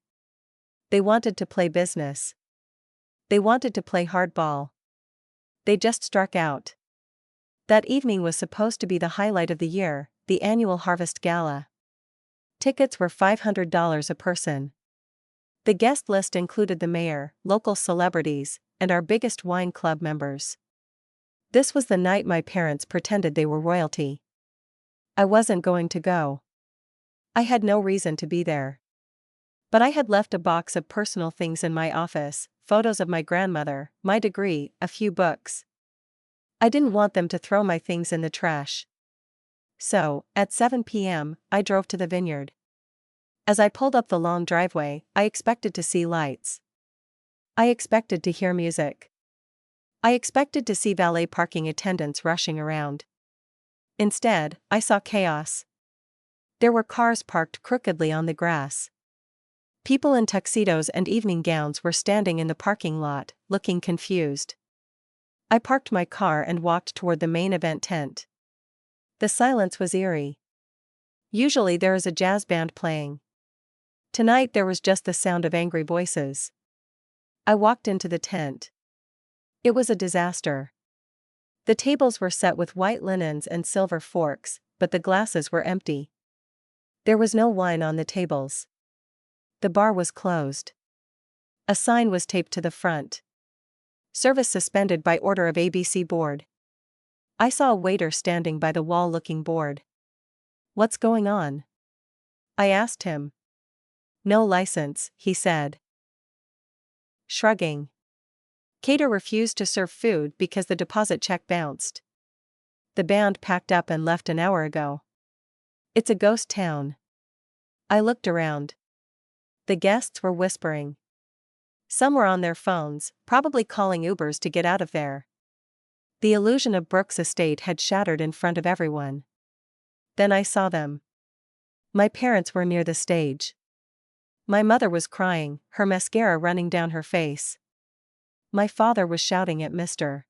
They wanted to play business. They wanted to play hardball. They just struck out. That evening was supposed to be the highlight of the year, the annual Harvest Gala. Tickets were $500 a person. The guest list included the mayor, local celebrities, and our biggest wine club members. This was the night my parents pretended they were royalty. I wasn't going to go. I had no reason to be there. But I had left a box of personal things in my office, photos of my grandmother, my degree, a few books. I didn't want them to throw my things in the trash. So, at 7 p.m., I drove to the vineyard. As I pulled up the long driveway, I expected to see lights. I expected to hear music. I expected to see valet parking attendants rushing around. Instead, I saw chaos. There were cars parked crookedly on the grass. People in tuxedos and evening gowns were standing in the parking lot, looking confused. I parked my car and walked toward the main event tent. The silence was eerie. Usually there is a jazz band playing. Tonight there was just the sound of angry voices. I walked into the tent. It was a disaster. The tables were set with white linens and silver forks, but the glasses were empty. There was no wine on the tables. The bar was closed. A sign was taped to the front. "Service suspended by order of ABC board." I saw a waiter standing by the wall looking bored. "What's going on?" I asked him. "No license," he said. Shrugging. Cater refused to serve food because the deposit check bounced. The band packed up and left an hour ago. It's a ghost town. I looked around. The guests were whispering. Some were on their phones, probably calling Ubers to get out of there. The illusion of Brooks Estate had shattered in front of everyone. Then I saw them. My parents were near the stage. My mother was crying, her mascara running down her face. My father was shouting at Mr.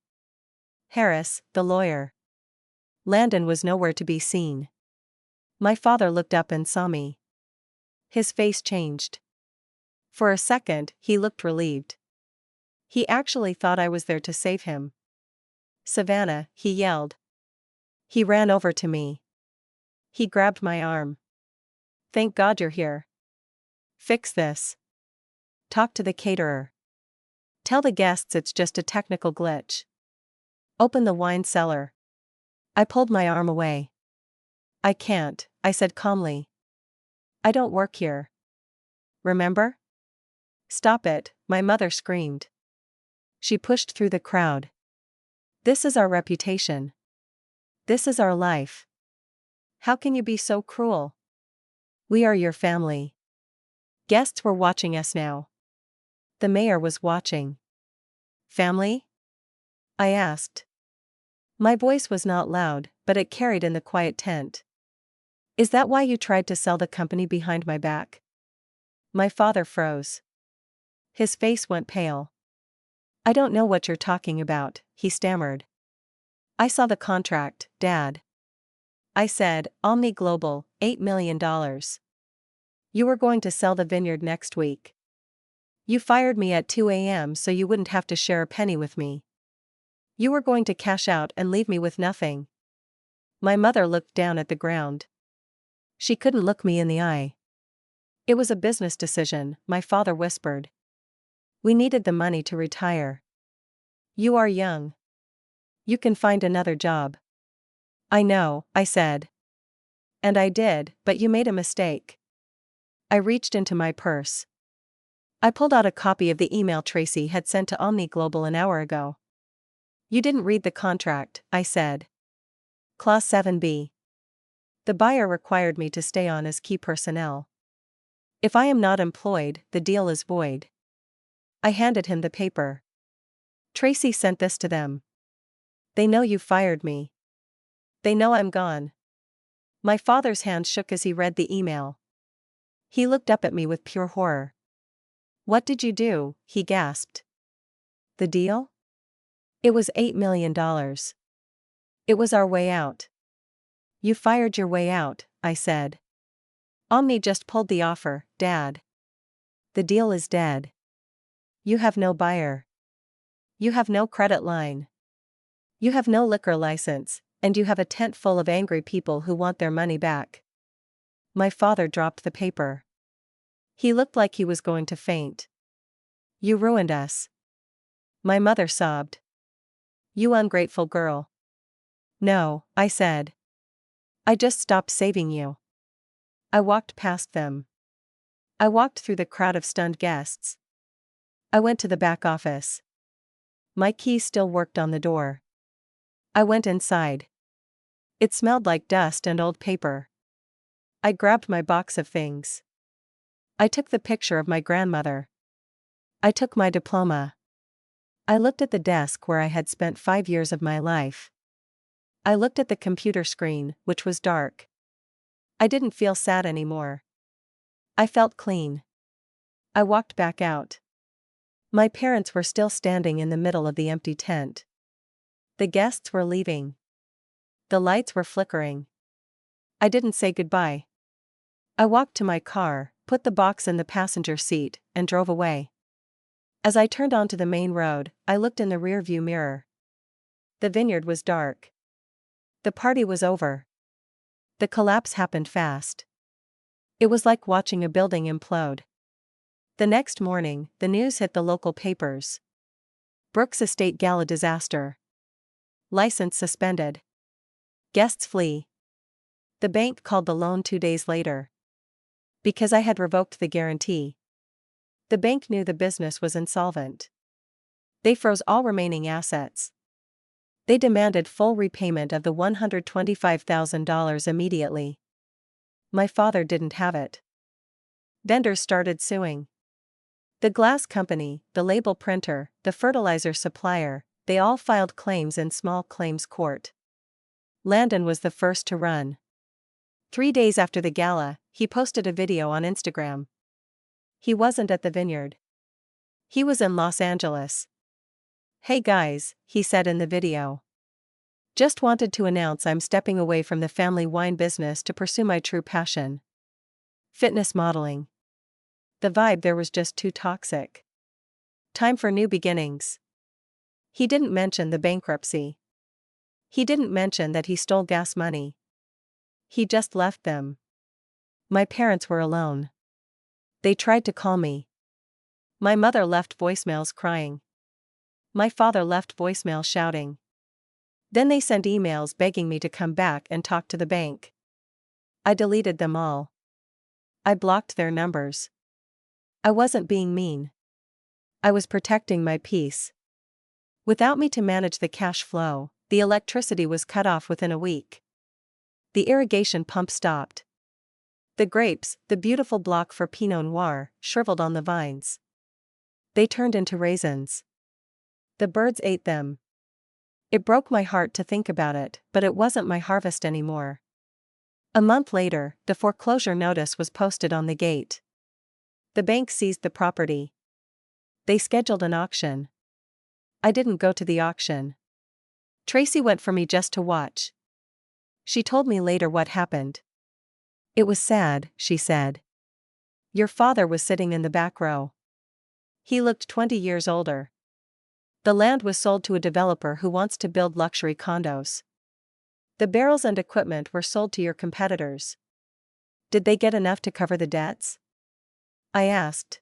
Harris, the lawyer. Landon was nowhere to be seen. My father looked up and saw me. His face changed. For a second, he looked relieved. He actually thought I was there to save him. "Savannah," he yelled. He ran over to me. He grabbed my arm. "Thank God you're here. Fix this. Talk to the caterer. Tell the guests it's just a technical glitch. Open the wine cellar." I pulled my arm away. "I can't," I said calmly. "I don't work here. Remember?" "Stop it," my mother screamed. She pushed through the crowd. "This is our reputation. This is our life. How can you be so cruel? We are your family." Guests were watching us now. The mayor was watching. "Family?" I asked. My voice was not loud, but it carried in the quiet tent. "Is that why you tried to sell the company behind my back?" My father froze. His face went pale. "I don't know what you're talking about," he stammered. "I saw the contract, Dad." I said, "Omni Global, $8 million. You were going to sell the vineyard next week. You fired me at 2 a.m. so you wouldn't have to share a penny with me. You were going to cash out and leave me with nothing." My mother looked down at the ground. She couldn't look me in the eye. "It was a business decision," my father whispered. "We needed the money to retire. You are young. You can find another job." "I know," I said. "And I did, but you made a mistake." I reached into my purse. I pulled out a copy of the email Tracy had sent to Omni Global an hour ago. "You didn't read the contract," I said. Clause 7b. The buyer required me to stay on as key personnel. If I am not employed, the deal is void. I handed him the paper. "Tracy sent this to them. They know you fired me. They know I'm gone." My father's hand shook as he read the email. He looked up at me with pure horror. "What did you do?" he gasped. "The deal? It was $8 million. It was our way out." "You fired your way out," I said. "Omni just pulled the offer, Dad. The deal is dead. You have no buyer. You have no credit line. You have no liquor license, and you have a tent full of angry people who want their money back." My father dropped the paper. He looked like he was going to faint. "You ruined us." My mother sobbed. "You ungrateful girl." "No," I said. "I just stopped saving you." I walked past them. I walked through the crowd of stunned guests. I went to the back office. My key still worked on the door. I went inside. It smelled like dust and old paper. I grabbed my box of things. I took the picture of my grandmother. I took my diploma. I looked at the desk where I had spent 5 years of my life. I looked at the computer screen, which was dark. I didn't feel sad anymore. I felt clean. I walked back out. My parents were still standing in the middle of the empty tent. The guests were leaving. The lights were flickering. I didn't say goodbye. I walked to my car, put the box in the passenger seat, and drove away. As I turned onto the main road, I looked in the rearview mirror. The vineyard was dark. The party was over. The collapse happened fast. It was like watching a building implode. The next morning, the news hit the local papers. Brooks Estate Gala disaster. License suspended. Guests flee. The bank called the loan 2 days later. Because I had revoked the guarantee. The bank knew the business was insolvent. They froze all remaining assets. They demanded full repayment of the $125,000 immediately. My father didn't have it. Vendors started suing. The glass company, the label printer, the fertilizer supplier, they all filed claims in small claims court. Landon was the first to run. 3 days after the gala, he posted a video on Instagram. He wasn't at the vineyard. He was in Los Angeles. "Hey guys," he said in the video. "Just wanted to announce I'm stepping away from the family wine business to pursue my true passion. Fitness modeling." The vibe there was just too toxic. Time for new beginnings. He didn't mention the bankruptcy. He didn't mention that he stole gas money. He just left them. My parents were alone. They tried to call me. My mother left voicemails crying. My father left voicemail shouting. Then they sent emails begging me to come back and talk to the bank. I deleted them all. I blocked their numbers. I wasn't being mean. I was protecting my peace. Without me to manage the cash flow, the electricity was cut off within a week. The irrigation pump stopped. The grapes, the beautiful block for Pinot Noir, shriveled on the vines. They turned into raisins. The birds ate them. It broke my heart to think about it, but it wasn't my harvest anymore. A month later, the foreclosure notice was posted on the gate. The bank seized the property. They scheduled an auction. I didn't go to the auction. Tracy went for me just to watch. She told me later what happened. It was sad, she said. Your father was sitting in the back row. He looked 20 years older. The land was sold to a developer who wants to build luxury condos. The barrels and equipment were sold to your competitors. Did they get enough to cover the debts? I asked.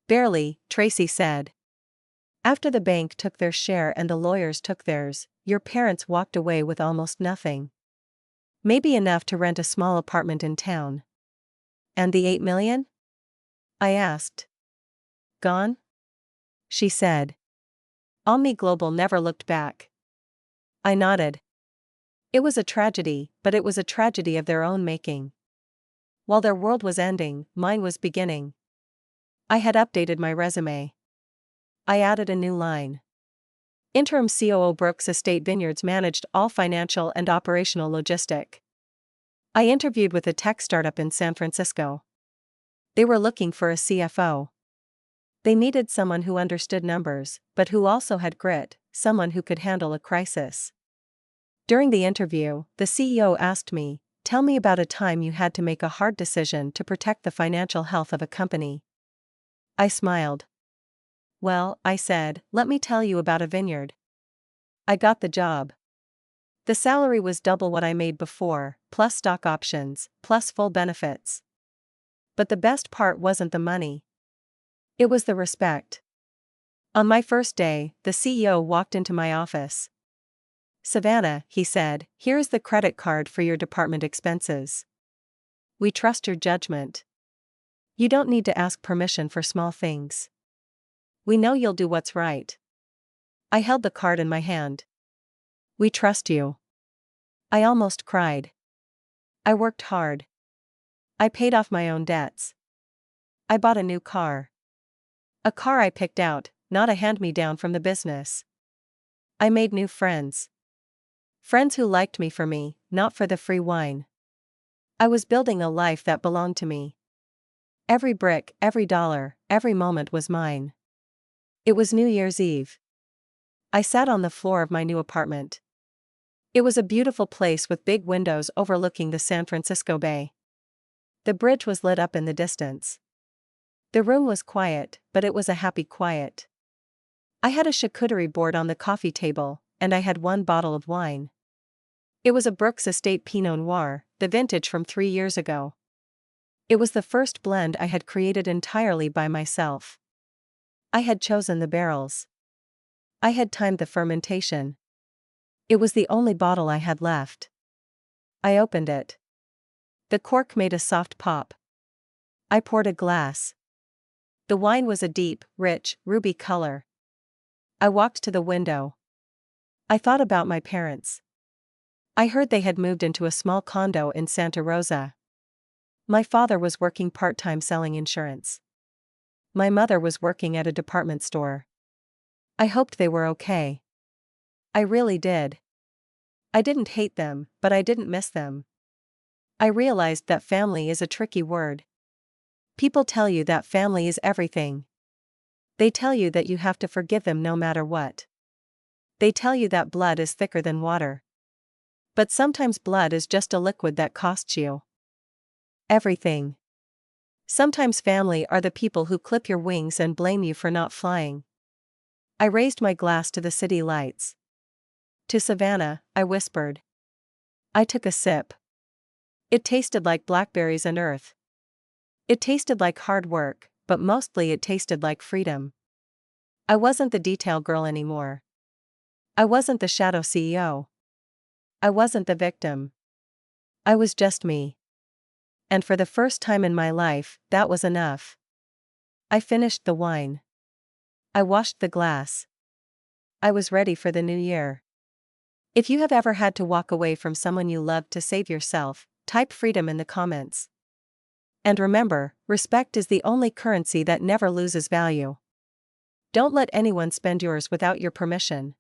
Barely, Tracy said. After the bank took their share and the lawyers took theirs, your parents walked away with almost nothing. Maybe enough to rent a small apartment in town. And the $8 million? I asked. Gone? She said. Omni Global never looked back. I nodded. It was a tragedy, but it was a tragedy of their own making. While their world was ending, mine was beginning. I had updated my resume. I added a new line. Interim COO Brooks Estate Vineyards managed all financial and operational logistic. I interviewed with a tech startup in San Francisco. They were looking for a CFO. They needed someone who understood numbers, but who also had grit, someone who could handle a crisis. During the interview, the CEO asked me, "Tell me about a time you had to make a hard decision to protect the financial health of a company." I smiled. Well, I said, let me tell you about a vineyard. I got the job. The salary was double what I made before, plus stock options, plus full benefits. But the best part wasn't the money. It was the respect. On my first day, the CEO walked into my office. Savannah, he said, here's the credit card for your department expenses. We trust your judgment. You don't need to ask permission for small things. We know you'll do what's right. I held the card in my hand. We trust you. I almost cried. I worked hard. I paid off my own debts. I bought a new car. A car I picked out, not a hand-me-down from the business. I made new friends. Friends who liked me for me, not for the free wine. I was building a life that belonged to me. Every brick, every dollar, every moment was mine. It was New Year's Eve. I sat on the floor of my new apartment. It was a beautiful place with big windows overlooking the San Francisco Bay. The bridge was lit up in the distance. The room was quiet, but it was a happy quiet. I had a charcuterie board on the coffee table, and I had one bottle of wine. It was a Brooks Estate Pinot Noir, the vintage from 3 years ago. It was the first blend I had created entirely by myself. I had chosen the barrels. I had timed the fermentation. It was the only bottle I had left. I opened it. The cork made a soft pop. I poured a glass. The wine was a deep, rich, ruby color. I walked to the window. I thought about my parents. I heard they had moved into a small condo in Santa Rosa. My father was working part-time selling insurance. My mother was working at a department store. I hoped they were okay. I really did. I didn't hate them, but I didn't miss them. I realized that family is a tricky word. People tell you that family is everything. They tell you that you have to forgive them no matter what. They tell you that blood is thicker than water. But sometimes blood is just a liquid that costs you everything. Sometimes family are the people who clip your wings and blame you for not flying. I raised my glass to the city lights. To Savannah, I whispered. I took a sip. It tasted like blackberries and earth. It tasted like hard work, but mostly it tasted like freedom. I wasn't the detail girl anymore. I wasn't the shadow CEO. I wasn't the victim. I was just me. And for the first time in my life, that was enough. I finished the wine. I washed the glass. I was ready for the new year. If you have ever had to walk away from someone you loved to save yourself, type freedom in the comments. And remember, respect is the only currency that never loses value. Don't let anyone spend yours without your permission.